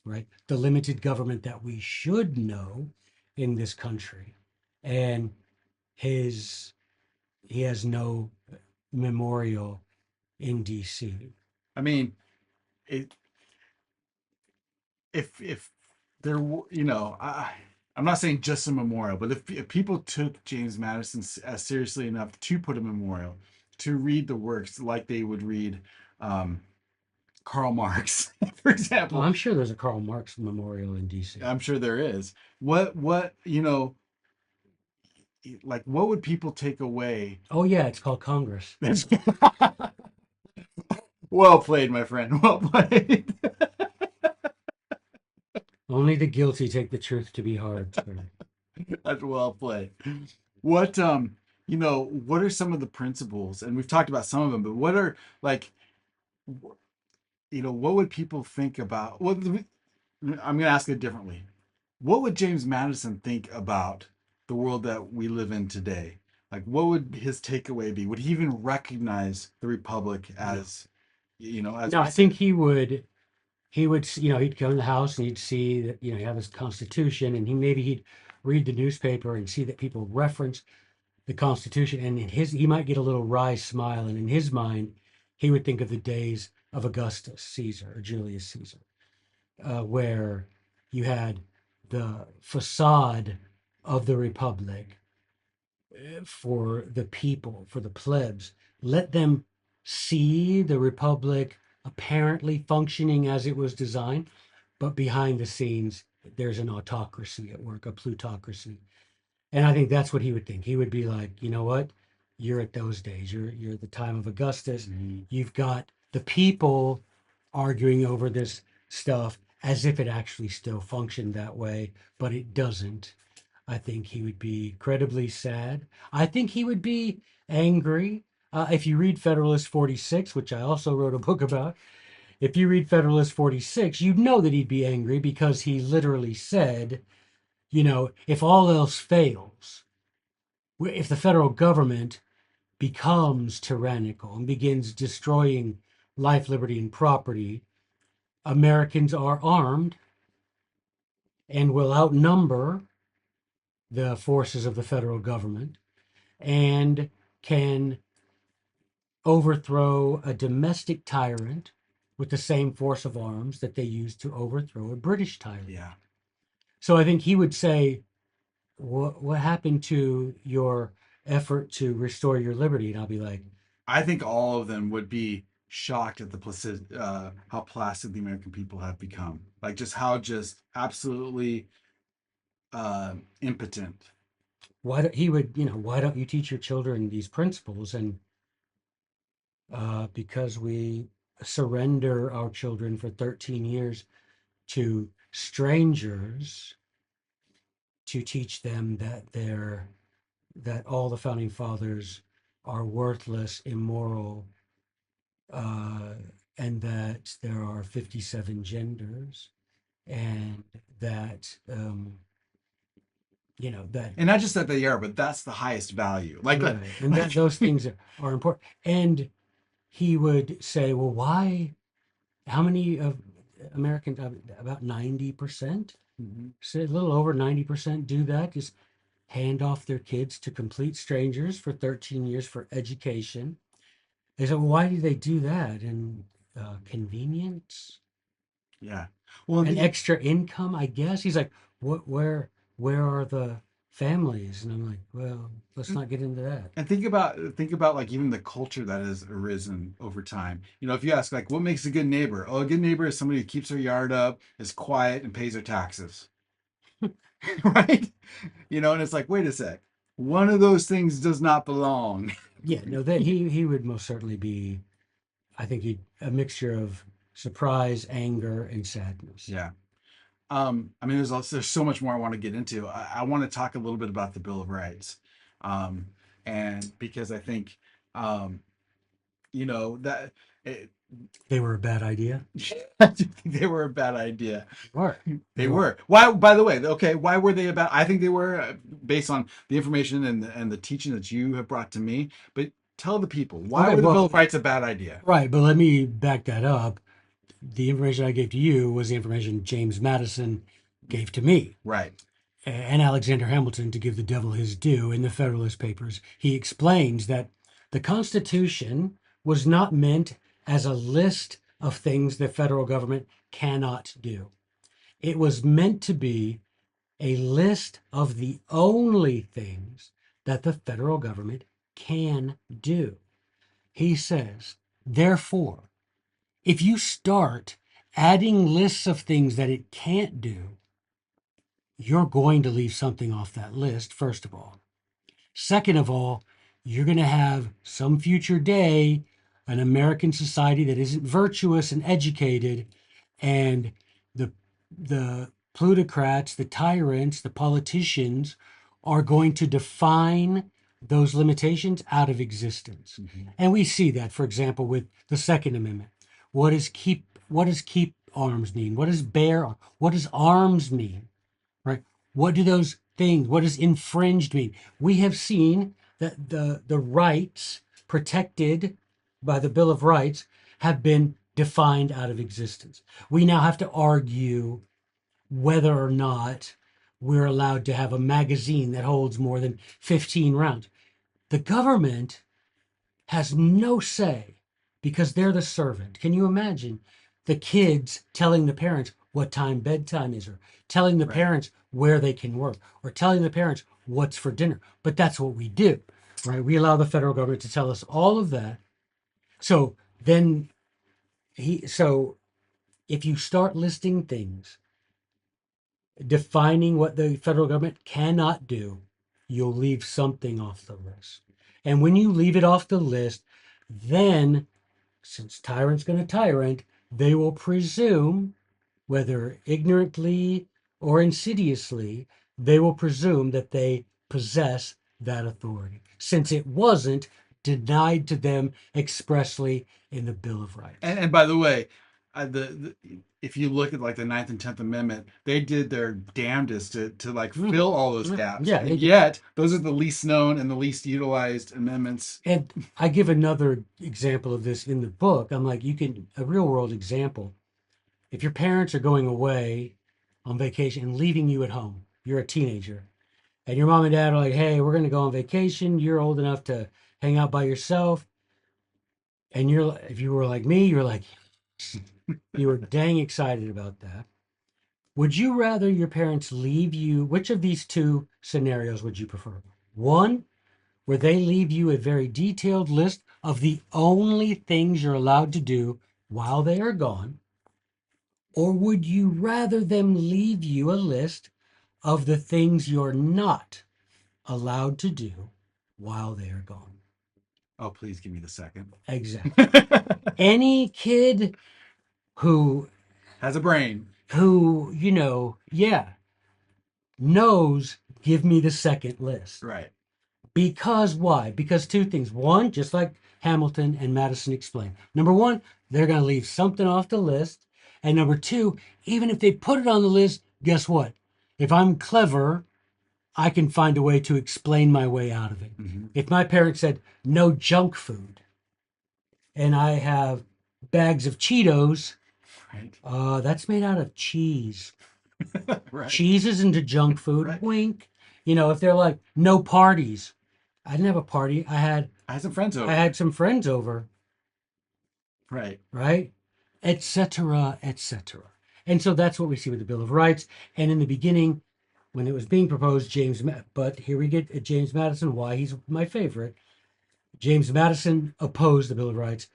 Speaker 2: right? The limited government that we should know in this country. And his he has no memorial in DC.
Speaker 1: I mean, it, if there were, I'm not saying just a memorial, but if people took James Madison as seriously enough to put a memorial, to read the works like they would read um, Karl Marx, for
Speaker 2: Well,
Speaker 1: example.
Speaker 2: I'm sure there's a Karl Marx memorial in DC.
Speaker 1: I'm sure there is. What like what would people take away?
Speaker 2: Oh yeah, it's called Congress.
Speaker 1: Well played, my friend. Well played.
Speaker 2: Only the guilty take the truth to be hard. Sir.
Speaker 1: That's well played. What what are some of the principles? And we've talked about some of them, but what are like what would people think about? Well, I'm going to ask it differently. What would James Madison think about the world that we live in today? Like, what would his takeaway be? Would he even recognize the Republic
Speaker 2: No,
Speaker 1: as, as
Speaker 2: no,
Speaker 1: we
Speaker 2: I
Speaker 1: say?
Speaker 2: think he would. He would, he'd come to the house and he'd see that, you have his Constitution, and he'd read the newspaper and see that people reference the Constitution, and he might get a little wry smile, and in his mind, he would think of the days of Augustus Caesar or Julius Caesar, where you had the facade of the Republic for the people, for the plebs. Let them see the Republic apparently functioning as it was designed, but behind the scenes, there's an autocracy at work, a plutocracy. And I think that's what he would think. He would be like, you know what? You're at those days. You're at the time of Augustus.
Speaker 1: Mhm.
Speaker 2: You've got the people arguing over this stuff as if it actually still functioned that way, but it doesn't. I think he would be incredibly sad. I think he would be angry. If you read Federalist 46, which I also wrote a book about, if you read Federalist 46, you'd know that he'd be angry because he literally said, if all else fails, if the federal government becomes tyrannical and begins destroying life, liberty, and property, Americans are armed and will outnumber the forces of the federal government and can overthrow a domestic tyrant with the same force of arms that they used to overthrow a British tyrant.
Speaker 1: Yeah.
Speaker 2: So I think he would say, what happened to your effort to restore your liberty? And I'll be like,
Speaker 1: I think all of them would be shocked at how placid the American people have become. Like just how just absolutely impotent.
Speaker 2: why don't you teach your children these principles? And because we surrender our children for 13 years to strangers to teach them that all the founding fathers are worthless, immoral, uh, and that there are 57 genders, and that that
Speaker 1: And not just that they are, but that's the highest value.
Speaker 2: right, and that
Speaker 1: like
Speaker 2: those things are important. And he would say, well, why? How many of Americans? About 90%,
Speaker 1: Mhm.
Speaker 2: say a little over 90% do that. Just hand off their kids to complete strangers for 13 years for education. They said, well, why do they do that? And convenience.
Speaker 1: Yeah. Well,
Speaker 2: an extra income, I guess. He's like, what, where are the families? And I'm like, well, let's not get into that.
Speaker 1: and think about like even the culture that has arisen over time. You know, if you ask like what makes a good neighbor? Oh, a good neighbor is somebody who keeps their yard up, is quiet, and pays their taxes. Right? You know, and it's like, wait a sec. One of those things does not belong.
Speaker 2: Yeah, no, that he would most certainly be, I think he a mixture of surprise, anger, and sadness.
Speaker 1: Yeah. I mean, there's so much more I want to get into. I want to talk a little bit about the Bill of Rights, um, and because I think, um, you know, that it,
Speaker 2: They were a bad idea.
Speaker 1: I do think they were a bad idea.
Speaker 2: Or
Speaker 1: They
Speaker 2: they were.
Speaker 1: were. Why? By the way, okay, why were they about? I think they were based on the information and the teaching that you have brought to me. But tell the people why
Speaker 2: Okay,
Speaker 1: were the Bill
Speaker 2: well,
Speaker 1: of Rights a bad idea?
Speaker 2: right, but let me back that up. The information I gave to you was the information James Madison gave to me.
Speaker 1: Right.
Speaker 2: And Alexander Hamilton, to give the devil his due, in the Federalist Papers, he explains that the Constitution was not meant as a list of things the federal government cannot do. It was meant to be a list of the only things that the federal government can do. He says, therefore, if you start adding lists of things that it can't do, you're going to leave something off that list, first of all. Second of all, you're going to have some future day an American society that isn't virtuous and educated, and the plutocrats, the tyrants, the politicians are going to define those limitations out of existence.
Speaker 1: Mm-hmm.
Speaker 2: And we see that, for example, with the Second Amendment. What does keep arms mean? What does bear? What does arms mean? Right? What do those things, what does infringed mean? We have seen that the rights protected by the Bill of Rights have been defined out of existence. We now have to argue whether or not we're allowed to have a magazine that holds more than 15 rounds. The government has no say because they're the servant. Can you imagine the kids telling the parents what time bedtime is, or telling the
Speaker 1: Right.
Speaker 2: parents where they can work, or telling the parents what's for dinner? But that's what we do, right? We allow the federal government to tell us all of that. So then so if you start listing things, defining what the federal government cannot do, you'll leave something off the list. And when you leave it off the list, then since tyrant's going to tyrant, they will presume, whether ignorantly or insidiously, they will presume that they possess that authority, since it wasn't denied to them expressly in the Bill of Rights.
Speaker 1: And by the way, if you look at like the Ninth and Tenth Amendment, they did their damnedest to like fill all those gaps,
Speaker 2: Yeah,
Speaker 1: and yet those are the least known and the least utilized amendments.
Speaker 2: and I give another example of this in the book. I'm like, a real world example. If your parents are going away on vacation and leaving you at home, you're a teenager, and your mom and dad are like, hey, we're going to go on vacation. You're old enough to hang out by yourself. And if you were like me, you're like, you were dang excited about that. Would you rather your parents leave you? Which of these two scenarios would you prefer? One, where they leave you a very detailed list of the only things you're allowed to do while they are gone? Or would you rather them leave you a list of the things you're not allowed to do while they are gone?
Speaker 1: Oh, please give me the second.
Speaker 2: Exactly. Any kid who
Speaker 1: Has a brain.
Speaker 2: yeah, knows, give me the second list.
Speaker 1: Right.
Speaker 2: Because why? Because two things. One, just like Hamilton and Madison explained. Number one, they're going to leave something off the list. And number two, even if they put it on the list, guess what? If I'm clever, I can find a way to explain my way out of it.
Speaker 1: Mm-hmm.
Speaker 2: If my parents said no junk food and I have bags of Cheetos,
Speaker 1: Right.
Speaker 2: that's made out of cheese.
Speaker 1: Right.
Speaker 2: Cheese isn't a junk food.
Speaker 1: Right.
Speaker 2: Wink. If they're like no parties, I didn't have a party. I had
Speaker 1: some friends over.
Speaker 2: I had some friends over,
Speaker 1: Right.
Speaker 2: right? Etc., etc. And so that's what we see with the Bill of Rights. And in the beginning, when it was being proposed, but here we get James Madison, why he's my favorite. James Madison opposed the Bill of Rights,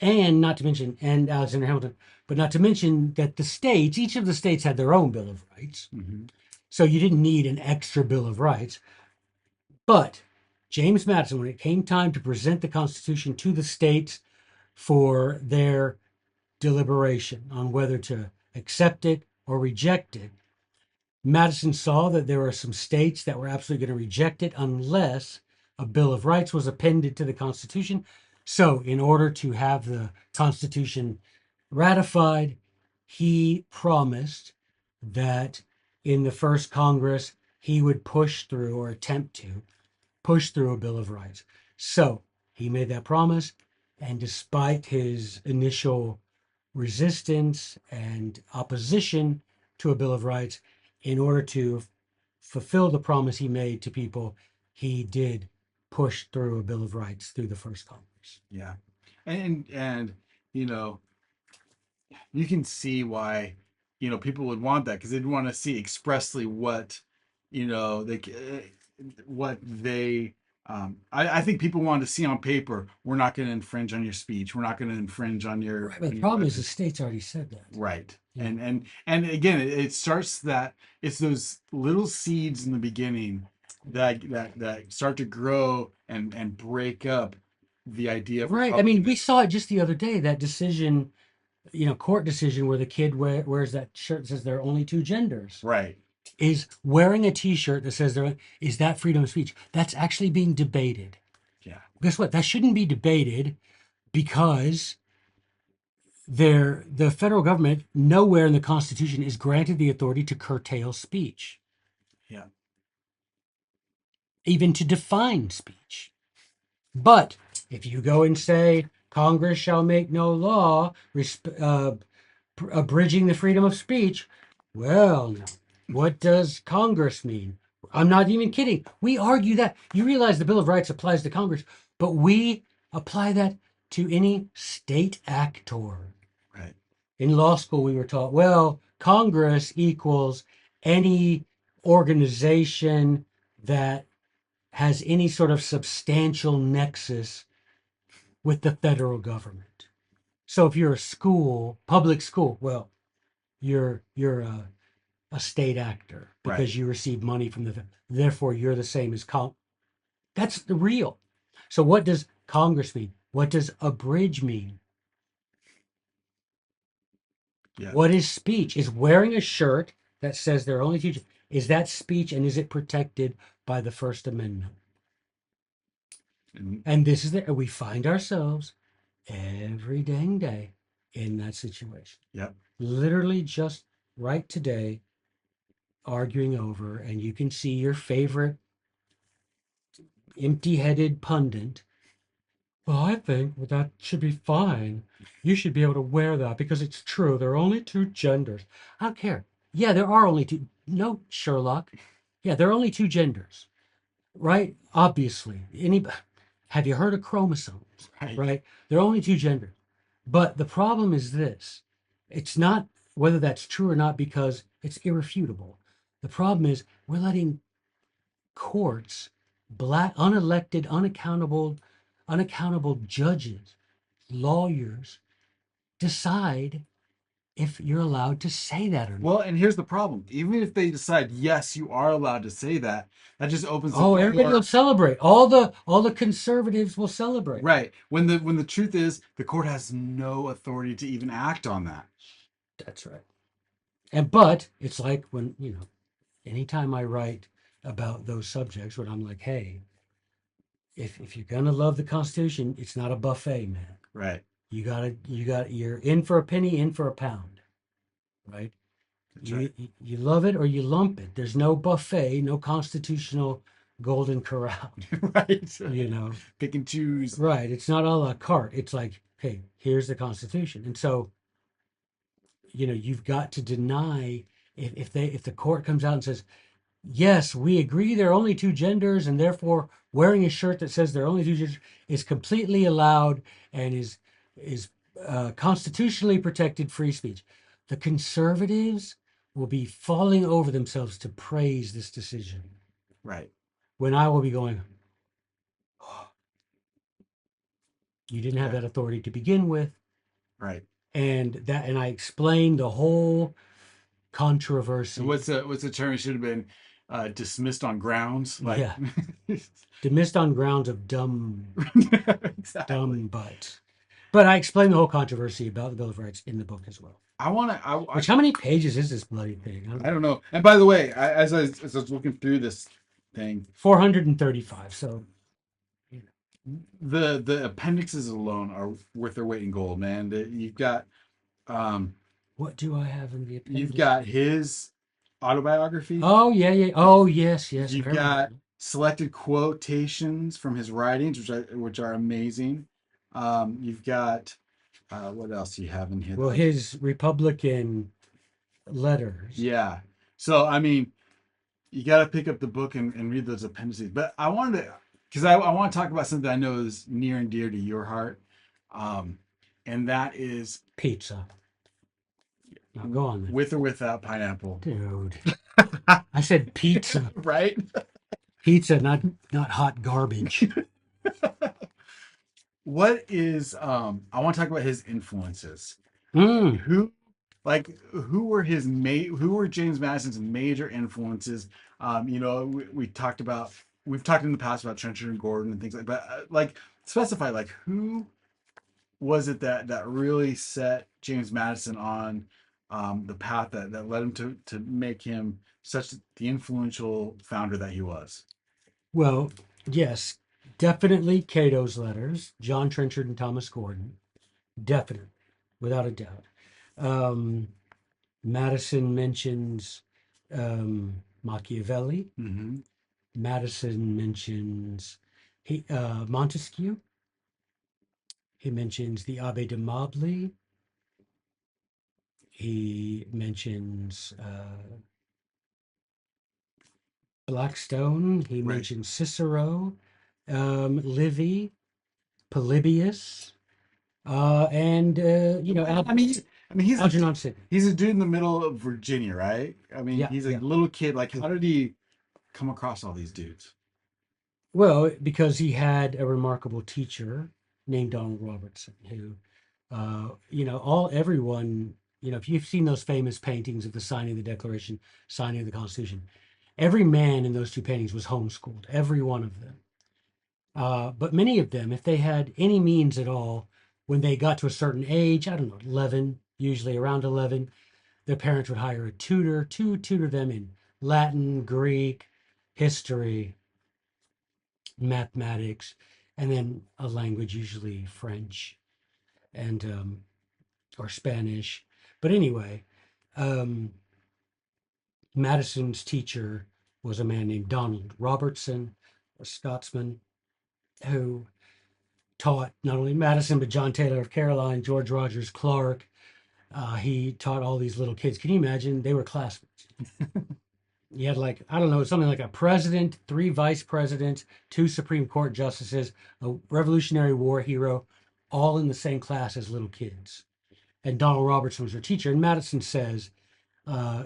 Speaker 2: and not to mention, and Alexander Hamilton, but not to mention that the states, each of the states had their own Bill of Rights.
Speaker 1: Mm-hmm.
Speaker 2: So you didn't need an extra Bill of Rights. But James Madison, when it came time to present the Constitution to the states for their deliberation on whether to accept it or reject it, Madison saw that there were some states that were absolutely going to reject it unless a Bill of Rights was appended to the Constitution. So, in order to have the Constitution ratified, he promised that in the first Congress he would push through or attempt to push through a Bill of Rights. So, he made that promise, and despite his initial resistance and opposition to a Bill of Rights, in order to fulfill the promise he made to people, he did push through a Bill of Rights through the first Congress.
Speaker 1: Yeah, and you know, you can see why, people would want that, because they'd want to see expressly what, they what they. I think people want to see on paper, we're not going to infringe on your speech. We're not going to infringe on your.
Speaker 2: Right, but
Speaker 1: on
Speaker 2: the
Speaker 1: your
Speaker 2: problem is
Speaker 1: whatever.
Speaker 2: the states already said that.
Speaker 1: Right.
Speaker 2: Yeah.
Speaker 1: And again, it starts that it's those little seeds in the beginning that start to grow and break up the idea of
Speaker 2: Right. I mean, we
Speaker 1: republicanism.
Speaker 2: saw it just the other day, that decision, court decision where the kid wears that shirt that says there are only two genders.
Speaker 1: Right.
Speaker 2: Is wearing a T-shirt that says is that freedom of speech? That's actually being debated.
Speaker 1: Yeah.
Speaker 2: Guess what? That shouldn't be debated because the federal government nowhere in the Constitution is granted the authority to curtail speech,
Speaker 1: Yeah.
Speaker 2: even to define speech. But if you go and say Congress shall make no law abridging the freedom of speech, well, now, what does Congress mean? I'm not even kidding. We argue that. You realize the Bill of Rights applies to Congress, but we apply that to any state actor.
Speaker 1: Right.
Speaker 2: In law school, we were taught, well, Congress equals any organization that has any sort of substantial nexus with the federal government. So if you're a school, public school, well, you're a state actor
Speaker 1: Right.
Speaker 2: because you receive money from therefore you're the same as That's the real. So what does Congress mean? What does abridge mean?
Speaker 1: Yeah.
Speaker 2: What is speech? Is wearing a shirt that says there are only two, is that speech, and is it protected by the First Amendment? And this is we find ourselves every dang day in that situation.
Speaker 1: Yep.
Speaker 2: Literally just right today, arguing over, and you can see your favorite empty-headed pundit. Well, I think that should be fine. You should be able to wear that because it's true. There are only two genders. I don't care. Yeah, there are only two. No, Sherlock. Yeah, there are only two genders, right? Obviously. Have you heard of chromosomes?
Speaker 1: Right.
Speaker 2: Right? There are only two genders. But the problem is this. It's not whether that's true or not because it's irrefutable. The problem is we're letting courts, black, unelected, unaccountable judges, lawyers, decide if you're allowed to say that or not.
Speaker 1: Well, and here's the problem. Even if they decide, yes, you are allowed to say that, that just opens the
Speaker 2: Oh, everybody
Speaker 1: door.
Speaker 2: will celebrate. All the conservatives will celebrate.
Speaker 1: Right. When the truth is, the court has no authority to even act on that.
Speaker 2: That's right. But it's like when, anytime I write about those subjects, when I'm like, hey, if you're gonna love the Constitution, it's not a buffet, man.
Speaker 1: Right.
Speaker 2: You're in for a penny, in for a pound, right?
Speaker 1: That's right.
Speaker 2: You love it or you lump it. There's no buffet, no constitutional golden corral.
Speaker 1: Right. Pick and choose.
Speaker 2: Right. It's not a la carte. It's like, hey, here's the Constitution. And so, you've got to deny if the court comes out and says, yes, we agree there are only two genders, and therefore wearing a shirt that says there are only two genders is completely allowed and is constitutionally protected free speech. the conservatives will be falling over themselves to praise this decision,
Speaker 1: Right.
Speaker 2: when I will be going, oh, you didn't have
Speaker 1: Yeah.
Speaker 2: that authority to begin with.
Speaker 1: Right.
Speaker 2: And I explained the whole
Speaker 1: And
Speaker 2: controversy.
Speaker 1: what's the term? It should have been dismissed on grounds like.
Speaker 2: Yeah, dismissed on grounds of dumb
Speaker 1: Exactly.
Speaker 2: butt. But I explained the whole controversy about the Bill of Rights in the book as well.
Speaker 1: I want to.
Speaker 2: Which, how many pages is this bloody thing? I don't
Speaker 1: I
Speaker 2: know.
Speaker 1: don't know. And by the way, as I was looking through this thing,
Speaker 2: 435. So, you
Speaker 1: the appendixes alone are worth their weight in gold, man. Um,
Speaker 2: what do I have in the
Speaker 1: you've
Speaker 2: appendix?
Speaker 1: got his autobiography.
Speaker 2: Oh, yeah, yeah. Oh, yes, yes. I
Speaker 1: You've
Speaker 2: remember.
Speaker 1: got selected quotations from his writings, which are amazing. You've got what else do you have in here?
Speaker 2: Well, his Republican letters.
Speaker 1: Yeah. So I mean, you got to pick up the book and read those appendices. But I wanted to, because I want to talk about something I know is near and dear to your heart, um, and that is
Speaker 2: Pizza. Now go on then.
Speaker 1: with or without pineapple.
Speaker 2: Dude. I said pizza.
Speaker 1: Right?
Speaker 2: Pizza, not hot garbage.
Speaker 1: What is I want to talk about his influences.
Speaker 2: Mm.
Speaker 1: Who who were James Madison's major influences? We talked about we've talked in the past about Trenchard and Gordon and things like that. Like specify like who was it that really set James Madison on the path that led him to make him such the influential founder that he was.
Speaker 2: Well, yes, definitely Cato's letters, John Trenchard and Thomas Gordon. Definitely, without a doubt. Um, Madison mentions Machiavelli.
Speaker 1: Mm-hmm.
Speaker 2: Madison mentions Montesquieu. He mentions the Abbe de Mobley. He mentions Blackstone. He
Speaker 1: Right.
Speaker 2: mentions Cicero, Livy, Polybius, and
Speaker 1: I mean,
Speaker 2: Algernon Sidney.
Speaker 1: he's a dude in the middle of Virginia, right? I mean,
Speaker 2: Yeah,
Speaker 1: he's a
Speaker 2: yeah.
Speaker 1: little kid. Like, how did he come across all these dudes?
Speaker 2: Well, because he had a remarkable teacher named Donald Robertson, who, everyone, if you've seen those famous paintings of the signing of the Declaration, signing of the Constitution, every man in those two paintings was homeschooled, every one of them. But many of them, if they had any means at all, when they got to a certain age, I don't know, 11, usually around 11, their parents would hire a tutor to tutor them in Latin, Greek, history, mathematics, and then a language, usually French and or Spanish. But anyway, um, Madison's teacher was a man named Donald Robertson, a Scotsman, who taught not only Madison but John Taylor of Caroline, George Rogers Clark. He taught all these little kids. Can you imagine? They were classmates. You had, like, I don't know, something like a president, three vice presidents, two Supreme Court justices, a Revolutionary War hero, all in the same class as little kids. And Donald Robertson was their teacher. And Madison says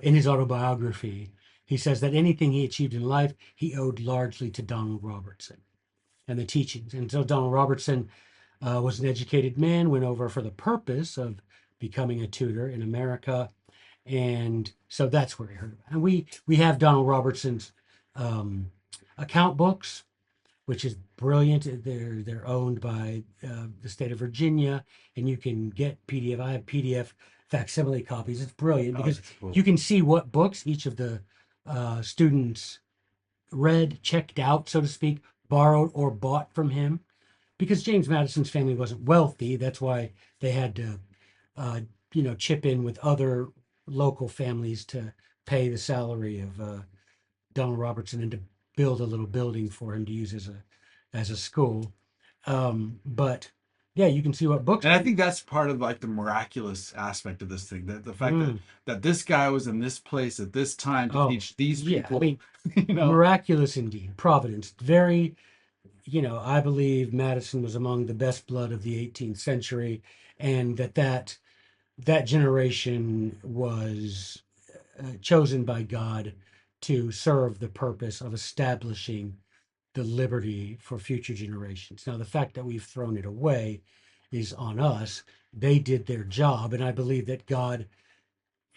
Speaker 2: in his autobiography, he says that anything he achieved in life, he owed largely to Donald Robertson and the teachings. And so Donald Robertson was an educated man, went over for the purpose of becoming a tutor in America, and so that's where he heard about it. And we have Donald Robertson's um, account books, which is brilliant. They're owned by the state of Virginia, and you can get PDF. I have PDF facsimile copies. It's brilliant
Speaker 1: Oh,
Speaker 2: because
Speaker 1: that's cool.
Speaker 2: you can see what books each of the students read, checked out, so to speak, borrowed or bought from him. Because James Madison's family wasn't wealthy, that's why they had to uh, chip in with other local families to pay the salary of Donald Robertson and to build a little building for him to use as a school. But yeah, you can see what books.
Speaker 1: And I think that's part of like the miraculous aspect of this thing. That the fact
Speaker 2: Mm.
Speaker 1: that this guy was in this place at this time to
Speaker 2: Oh,
Speaker 1: teach these
Speaker 2: yeah. I
Speaker 1: people,
Speaker 2: mean,
Speaker 1: you know.
Speaker 2: miraculous indeed. Providence. Very, I believe Madison was among the best blood of the 18th century, and that that generation was chosen by God to serve the purpose of establishing the liberty for future generations. Now, the fact that we've thrown it away is on us. They did their job, and I believe that God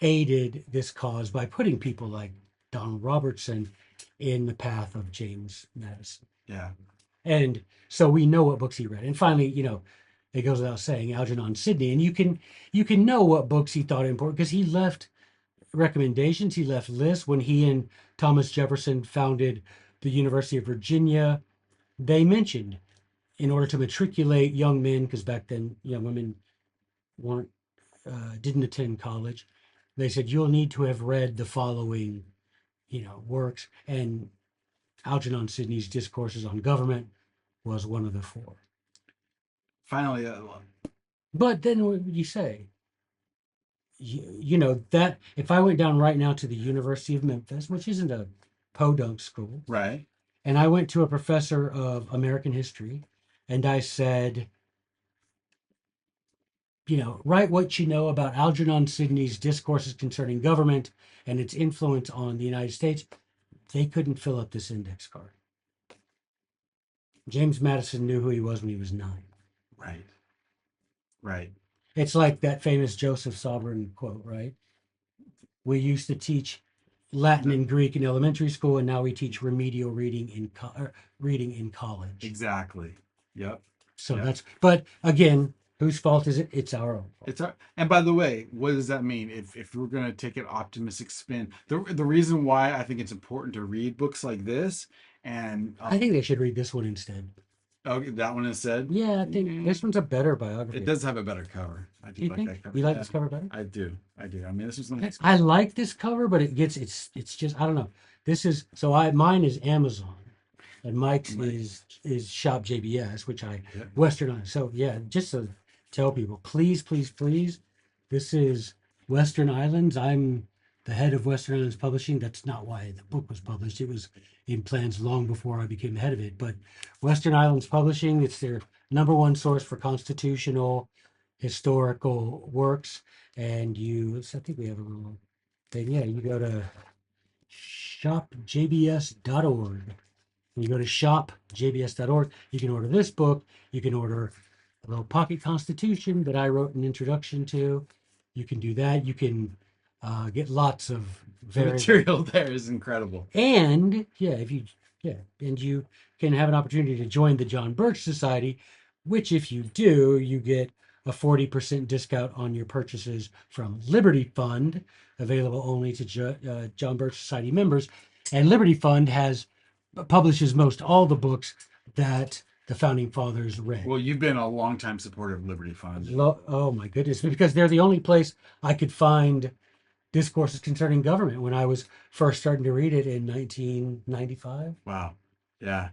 Speaker 2: aided this cause by putting people like Donald Robertson in the path of James Madison.
Speaker 1: Yeah.
Speaker 2: And so we know what books he read. And finally, it goes without saying, Algernon Sidney. And you can know what books he thought important because he left recommendations, he left lists when he and Thomas Jefferson founded the University of Virginia. They mentioned in order to matriculate young men, because back then young women weren't didn't attend college, they said you'll need to have read the following, works. And Algernon Sidney's discourses on government was one of the four.
Speaker 1: Finally,
Speaker 2: But then what would you say? That if I went down right now to the University of Memphis, which isn't a podunk school,
Speaker 1: right.
Speaker 2: and I went to a professor of American history, and I said, write what you know about Algernon Sidney's discourses concerning government and its influence on the United States, they couldn't fill up this index card. James Madison knew who he was when he was 9.
Speaker 1: Right. Right.
Speaker 2: It's like that famous Joseph Sovereign quote, right? We used to teach Latin and Greek in elementary school, and now we teach remedial reading reading in college.
Speaker 1: Exactly. Yep.
Speaker 2: So
Speaker 1: Yep.
Speaker 2: but again, whose fault is it? It's our own fault.
Speaker 1: It's our, and by the way, what does that mean? If we're going to take an optimistic spin, the reason why I think it's important to read books like this, and
Speaker 2: I think they should read this one instead.
Speaker 1: okay, that one instead.
Speaker 2: Yeah, I think this one's a better biography.
Speaker 1: It does have a better cover. I do
Speaker 2: You
Speaker 1: like
Speaker 2: think?
Speaker 1: that cover.
Speaker 2: You like
Speaker 1: Yeah,
Speaker 2: this cover better?
Speaker 1: I do. I do. I mean, this was nice.
Speaker 2: I like this cover, but it's just I don't know. This is so I mine is Amazon, and Mike's
Speaker 1: Right.
Speaker 2: is Shop JBS, which I
Speaker 1: Yeah.
Speaker 2: Western. So yeah, just to tell people, please, please, please, this is Western Islands. I'm the head of Western Islands Publishing. That's not why the book was published. It was in plans long before I became the head of it. But Western Islands Publishing, it's their number one source for constitutional, historical works. And I think we have a little thing. Yeah, you go to shopjbs.org. When you go to shopjbs.org, you can order this book. You can order a little pocket constitution that I wrote an introduction to. You can do that. You can get lots of
Speaker 1: The material there is incredible.
Speaker 2: and and you can have an opportunity to join the John Birch Society, which if you do, you get a 40% discount on your purchases from Liberty Fund, available only to John Birch Society members. And Liberty Fund publishes most all the books that the founding fathers read.
Speaker 1: Well, you've been a longtime supporter of Liberty Fund.
Speaker 2: Oh my goodness, because they're the only place I could find discourses concerning government when I was first starting to read it in 1995.
Speaker 1: Wow. Yeah.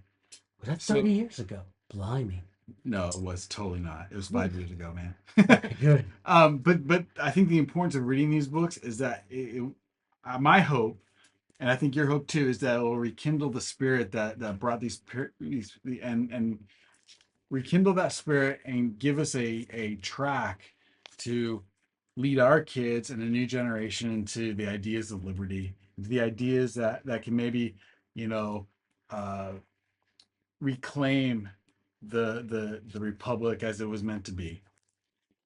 Speaker 2: Was that 30 years ago? Blimey.
Speaker 1: No, it was totally not. It was 5 years ago, man.
Speaker 2: Okay, good.
Speaker 1: But I think the importance of reading these books is that my hope, and I think your hope too, is that it will rekindle the spirit that brought these and rekindle that spirit and give us a track to lead our kids and a new generation into the ideas of liberty, the ideas that can maybe, you know, uh, reclaim the republic as it was meant to be.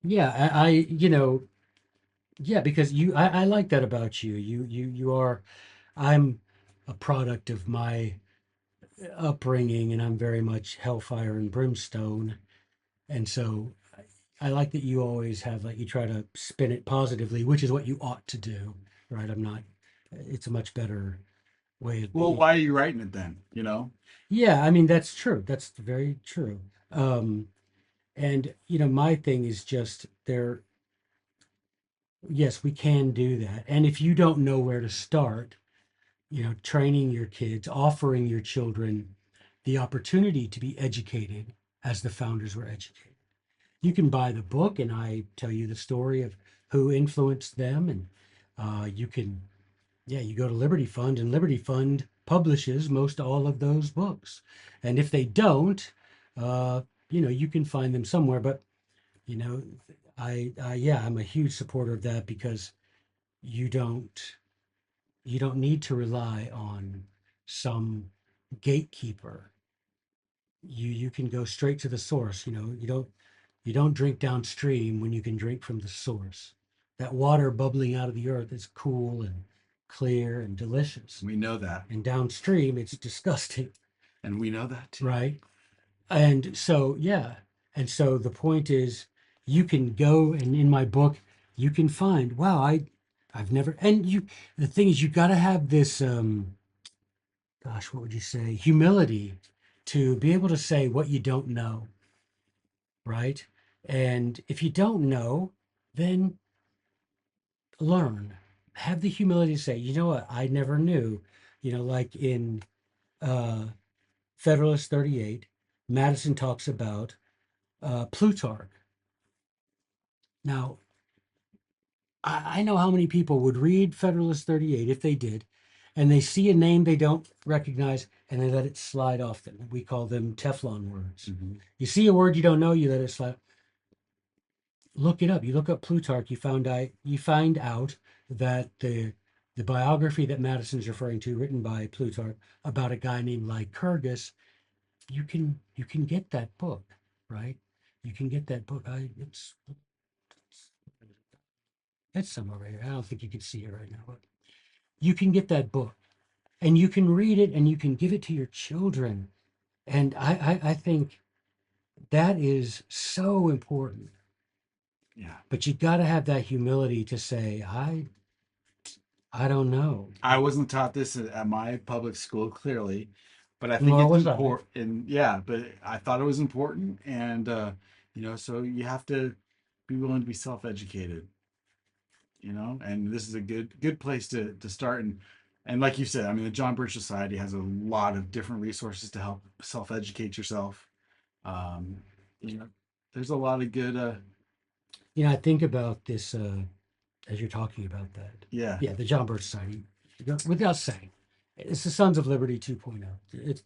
Speaker 2: Yeah, yeah, because I like that about you. You are, I'm a product of my upbringing, and I'm very much hellfire and brimstone. And so I like that you always have like you try to spin it positively, which is what you ought to do, right? I'm not. It's a much better way of
Speaker 1: Well,
Speaker 2: being.
Speaker 1: why are you writing it then? You know?
Speaker 2: Yeah, I mean that's true. That's very true. And my thing is just there. Yes, we can do that. And if you don't know where to start, training your kids, offering your children the opportunity to be educated as the founders were educated. You can buy the book, and I tell you the story of who influenced them, and you can, yeah, you go to Liberty Fund, and Liberty Fund publishes most all of those books. And if they don't, you can find them somewhere. But you know, Yeah, I'm a huge supporter of that because you don't you don't need to rely on some gatekeeper. You can go straight to the source. You don't drink downstream when you can drink from the source. That water bubbling out of the earth is cool and clear and delicious.
Speaker 1: We know that.
Speaker 2: And downstream it's disgusting,
Speaker 1: And we know that too.
Speaker 2: right? And so, yeah. And so the point is, you can go and in my book, you can find, wow, I've never, and the thing is, you got to have this, gosh, what would you say? Humility to be able to say what you don't know, right? And if you don't know, then learn. Have the humility to say, you know what, I never knew. Like in uh, Federalist 38, Madison talks about Plutarch. Now, I know how many people would read Federalist 38 if they did, and they see a name they don't recognize and they let it slide off them. We call them Teflon words.
Speaker 1: Mm-hmm.
Speaker 2: You see a word you don't know, you let it slide. Look it up. You look up Plutarch, you find out that the biography that Madison's referring to, written by Plutarch about a guy named Lycurgus, you can get that book, right? You can get that book. It's somewhere right here. I don't think you can see it right now, but you can get that book and you can read it and you can give it to your children. And I think that is so important.
Speaker 1: Yeah.
Speaker 2: But you got to have that humility to say, I don't know.
Speaker 1: I wasn't taught this at my public school, clearly, but I think
Speaker 2: Nor
Speaker 1: it's
Speaker 2: was I.
Speaker 1: important. And yeah, but I thought it was important. And, so you have to be willing to be self-educated, and this is a good place to start. And like you said, I mean, the John Birch Society has a lot of different resources to help self-educate yourself. Um, you know, there's a lot of good,
Speaker 2: I think about this as you're talking about that.
Speaker 1: yeah,
Speaker 2: Yeah, the John Birch Society, without saying, it's the Sons of Liberty 2.0. It's,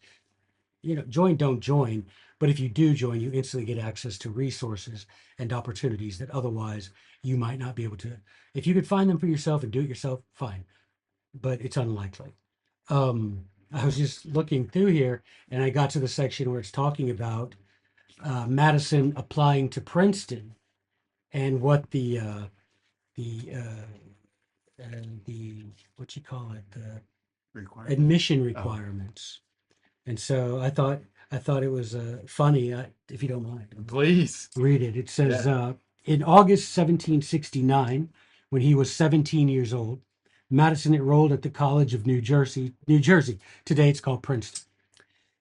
Speaker 2: join, don't join. But if you do join, you instantly get access to resources and opportunities that otherwise you might not be able to. If you could find them for yourself and do it yourself, fine. But it's unlikely. I was just looking through here and I got to the section where it's talking about Madison applying to Princeton and what the the what you call it, the
Speaker 1: required.
Speaker 2: admission
Speaker 1: Oh,
Speaker 2: requirements. And so I thought it was funny, if you don't mind.
Speaker 1: please.
Speaker 2: Read it. It says,
Speaker 1: Yeah.
Speaker 2: in August 1769, when he was 17 years old, Madison enrolled at the College of New Jersey. New Jersey. Today it's called Princeton.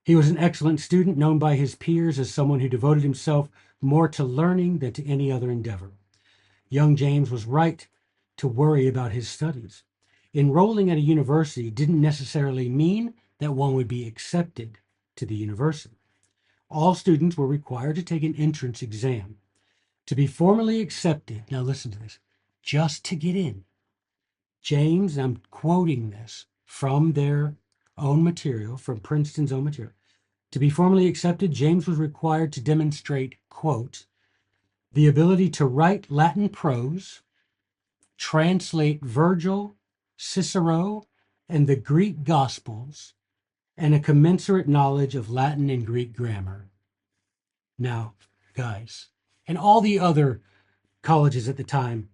Speaker 2: He was an excellent student, known by his peers as someone who devoted himself more to learning than to any other endeavor. Young James was right to worry about his studies. Enrolling at a university didn't necessarily mean that one would be accepted to the university. All students were required to take an entrance exam. To be formally accepted, now listen to this, just to get in. James, and I'm quoting this from their own material, from Princeton's own material. To be formally accepted, James was required to demonstrate, quote, the ability to write Latin prose, translate Virgil, Cicero, and the Greek Gospels, and a commensurate knowledge of Latin and Greek grammar. Now, guys, and all the other colleges at the time,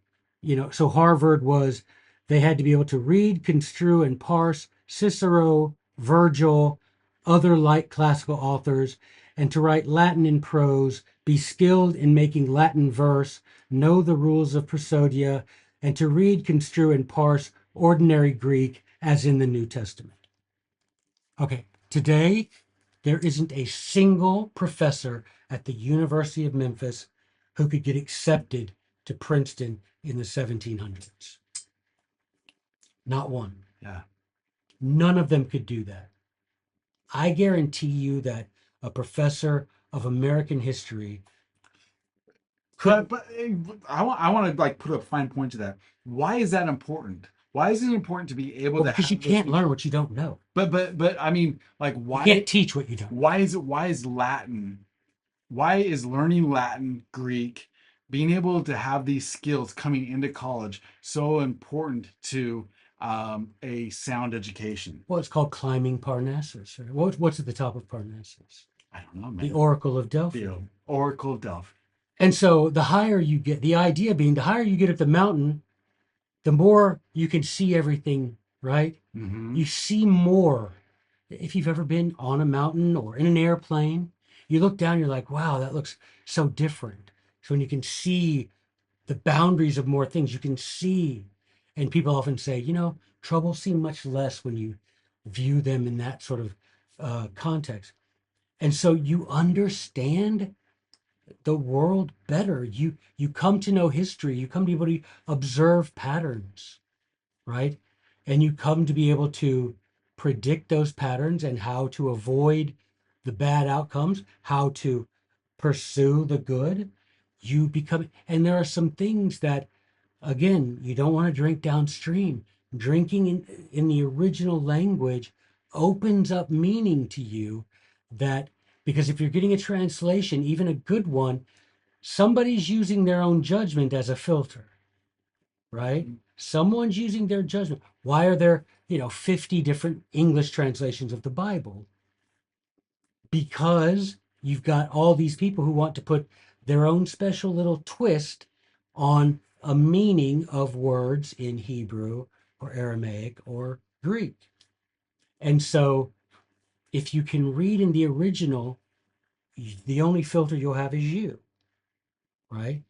Speaker 2: so Harvard was, they had to be able to read, construe, and parse Cicero, Virgil, other light classical authors, and to write Latin in prose, be skilled in making Latin verse, know the rules of prosodia, and to read, construe, and parse ordinary Greek as in the New Testament. Okay, today there isn't a single professor at the University of Memphis who could get accepted to Princeton in the 1700s. Not one.
Speaker 1: Yeah.
Speaker 2: None of them could do that. I guarantee you that a professor of American history
Speaker 1: But
Speaker 2: couldn't.
Speaker 1: but I want to like put a fine point to that. Why is that important? Why is it important to be able
Speaker 2: Well,
Speaker 1: to
Speaker 2: because you
Speaker 1: have those
Speaker 2: can't
Speaker 1: things?
Speaker 2: learn what you don't know.
Speaker 1: But I mean, like,
Speaker 2: You
Speaker 1: why
Speaker 2: can't teach what you don't know.
Speaker 1: why is Latin? Why is learning Latin, Greek, being able to have these skills coming into college so important to a sound education.
Speaker 2: Well, it's called climbing Parnassus. Right? What's at the top of Parnassus?
Speaker 1: I don't know,
Speaker 2: The
Speaker 1: man.
Speaker 2: Oracle of Delphi.
Speaker 1: The Oracle of Delphi.
Speaker 2: And so the higher you get, the idea being the higher you get up the mountain, the more you can see everything, right?
Speaker 1: Mm-hmm.
Speaker 2: You see more. If you've ever been on a mountain or in an airplane, you look down, you're like, wow, that looks so different. So when you can see the boundaries of more things, you can see. And people often say, troubles seem much less when you view them in that sort of context. And so you understand the world better. You come to know history. You come to be able to observe patterns, right? And you come to be able to predict those patterns and how to avoid the bad outcomes, how to pursue the good. You become, and there are some things that, again, you don't want to drink downstream. Drinking in the original language opens up meaning to you that, because if you're getting a translation, even a good one, somebody's using their own judgment as a filter, right? Someone's using their judgment. Why are there, 50 different English translations of the Bible? Because you've got all these people who want to put their own special little twist on a meaning of words in Hebrew or Aramaic or Greek. And so if you can read in the original, the only filter you'll have is you, right?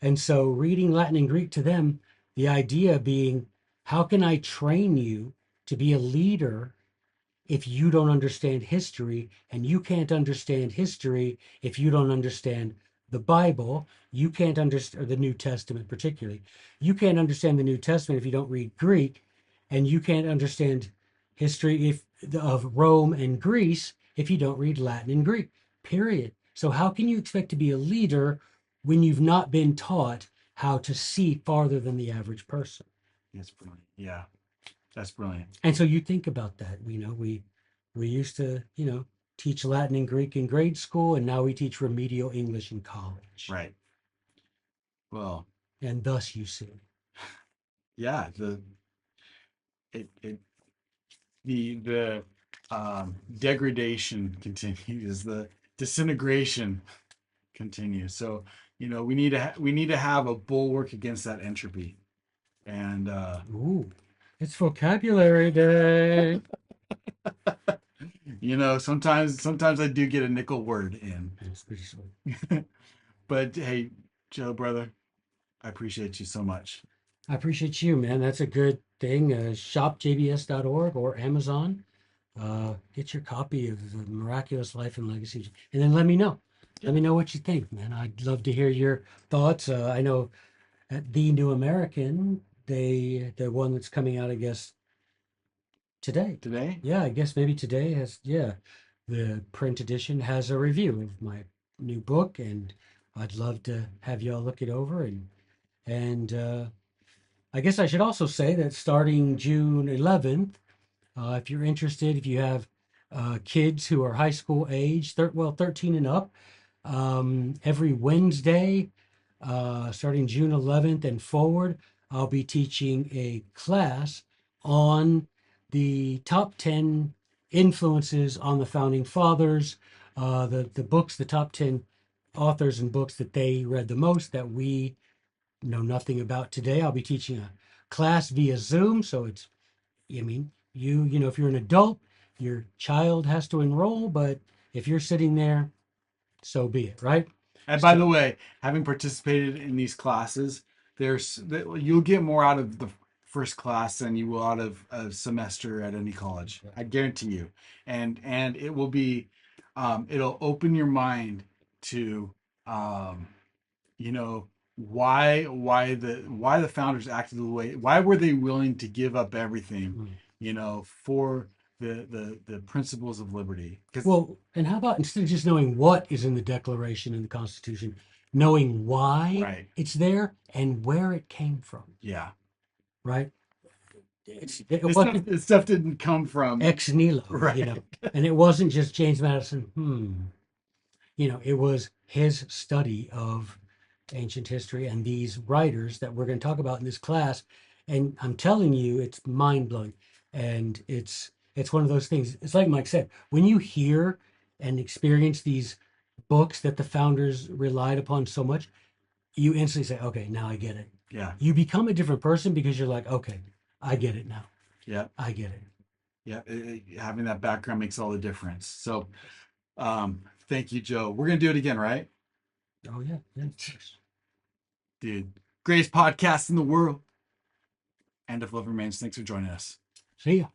Speaker 2: And so reading Latin and Greek to them, the idea being, how can I train you to be a leader if you don't understand history, and you can't understand history if you don't understand the Bible? You can't understand the New Testament, particularly. You can't understand the New Testament if you don't read Greek, and you can't understand history of Rome and Greece if you don't read Latin and Greek. Period. So how can you expect to be a leader when you've not been taught how to see farther than the average person?
Speaker 1: That's brilliant. Yeah, that's brilliant.
Speaker 2: And so you think about that. We used to, teach Latin and Greek in grade school, and now we teach remedial English in college.
Speaker 1: Right. Well,
Speaker 2: And thus you see.
Speaker 1: yeah, it the degradation continues, the disintegration continues. So we need to have a bulwark against that entropy. And
Speaker 2: Ooh, it's vocabulary day.
Speaker 1: sometimes I do get a nickel word in.
Speaker 2: That's pretty sweet.
Speaker 1: But hey, Joe, brother, I appreciate you so much.
Speaker 2: I appreciate you, man. That's a good thing. Shopjbs.org or Amazon. Get your copy of the Miraculous Life and Legacy, and then let me know. Let me know what you think, man. I'd love to hear your thoughts. I know at The New American, the one that's coming out, I guess, today.
Speaker 1: Today?
Speaker 2: Yeah, I guess maybe today the print edition has a review of my new book, and I'd love to have y'all look it over. And I guess I should also say that starting June 11th, if you're interested, if you have kids who are high school age, 13 and up, every Wednesday, starting June 11th and forward, I'll be teaching a class on the top 10 influences on the founding fathers, the books, the top 10 authors and books that they read the most that we know nothing about today. I'll be teaching a class via Zoom. So if you're an adult, your child has to enroll, but if you're sitting there, so be it, right?
Speaker 1: And by the way, having participated in these classes, you'll get more out of the first class than you will out of a semester at any college. I guarantee you. And it will be, it'll open your mind to, you know, why the founders acted the way. Why were they willing to give up everything,
Speaker 2: Mm.
Speaker 1: for the principles of liberty?
Speaker 2: Well, and how about instead of just knowing what is in the Declaration and the Constitution, knowing why
Speaker 1: Right.
Speaker 2: it's there and where it came from,
Speaker 1: Yeah.
Speaker 2: right? It
Speaker 1: This
Speaker 2: wasn't
Speaker 1: stuff didn't come from
Speaker 2: ex nihilo,
Speaker 1: right.
Speaker 2: and it wasn't just James Madison. It was his study of ancient history and these writers that we're going to talk about in this class. And I'm telling you, it's mind blowing. And it's one of those things. It's like Mike said, when you hear and experience these books that the founders relied upon so much, you instantly say, okay, now I get it.
Speaker 1: Yeah.
Speaker 2: You become a different person because you're like, okay, I get it now.
Speaker 1: Yeah.
Speaker 2: I get it.
Speaker 1: Yeah. Having that background makes all the difference. So, thank you, Joe. We're going to do it again, right?
Speaker 2: Oh, yeah. Yeah.
Speaker 1: Dude, greatest podcast in the world. And if love remains, thanks for joining us.
Speaker 2: See ya.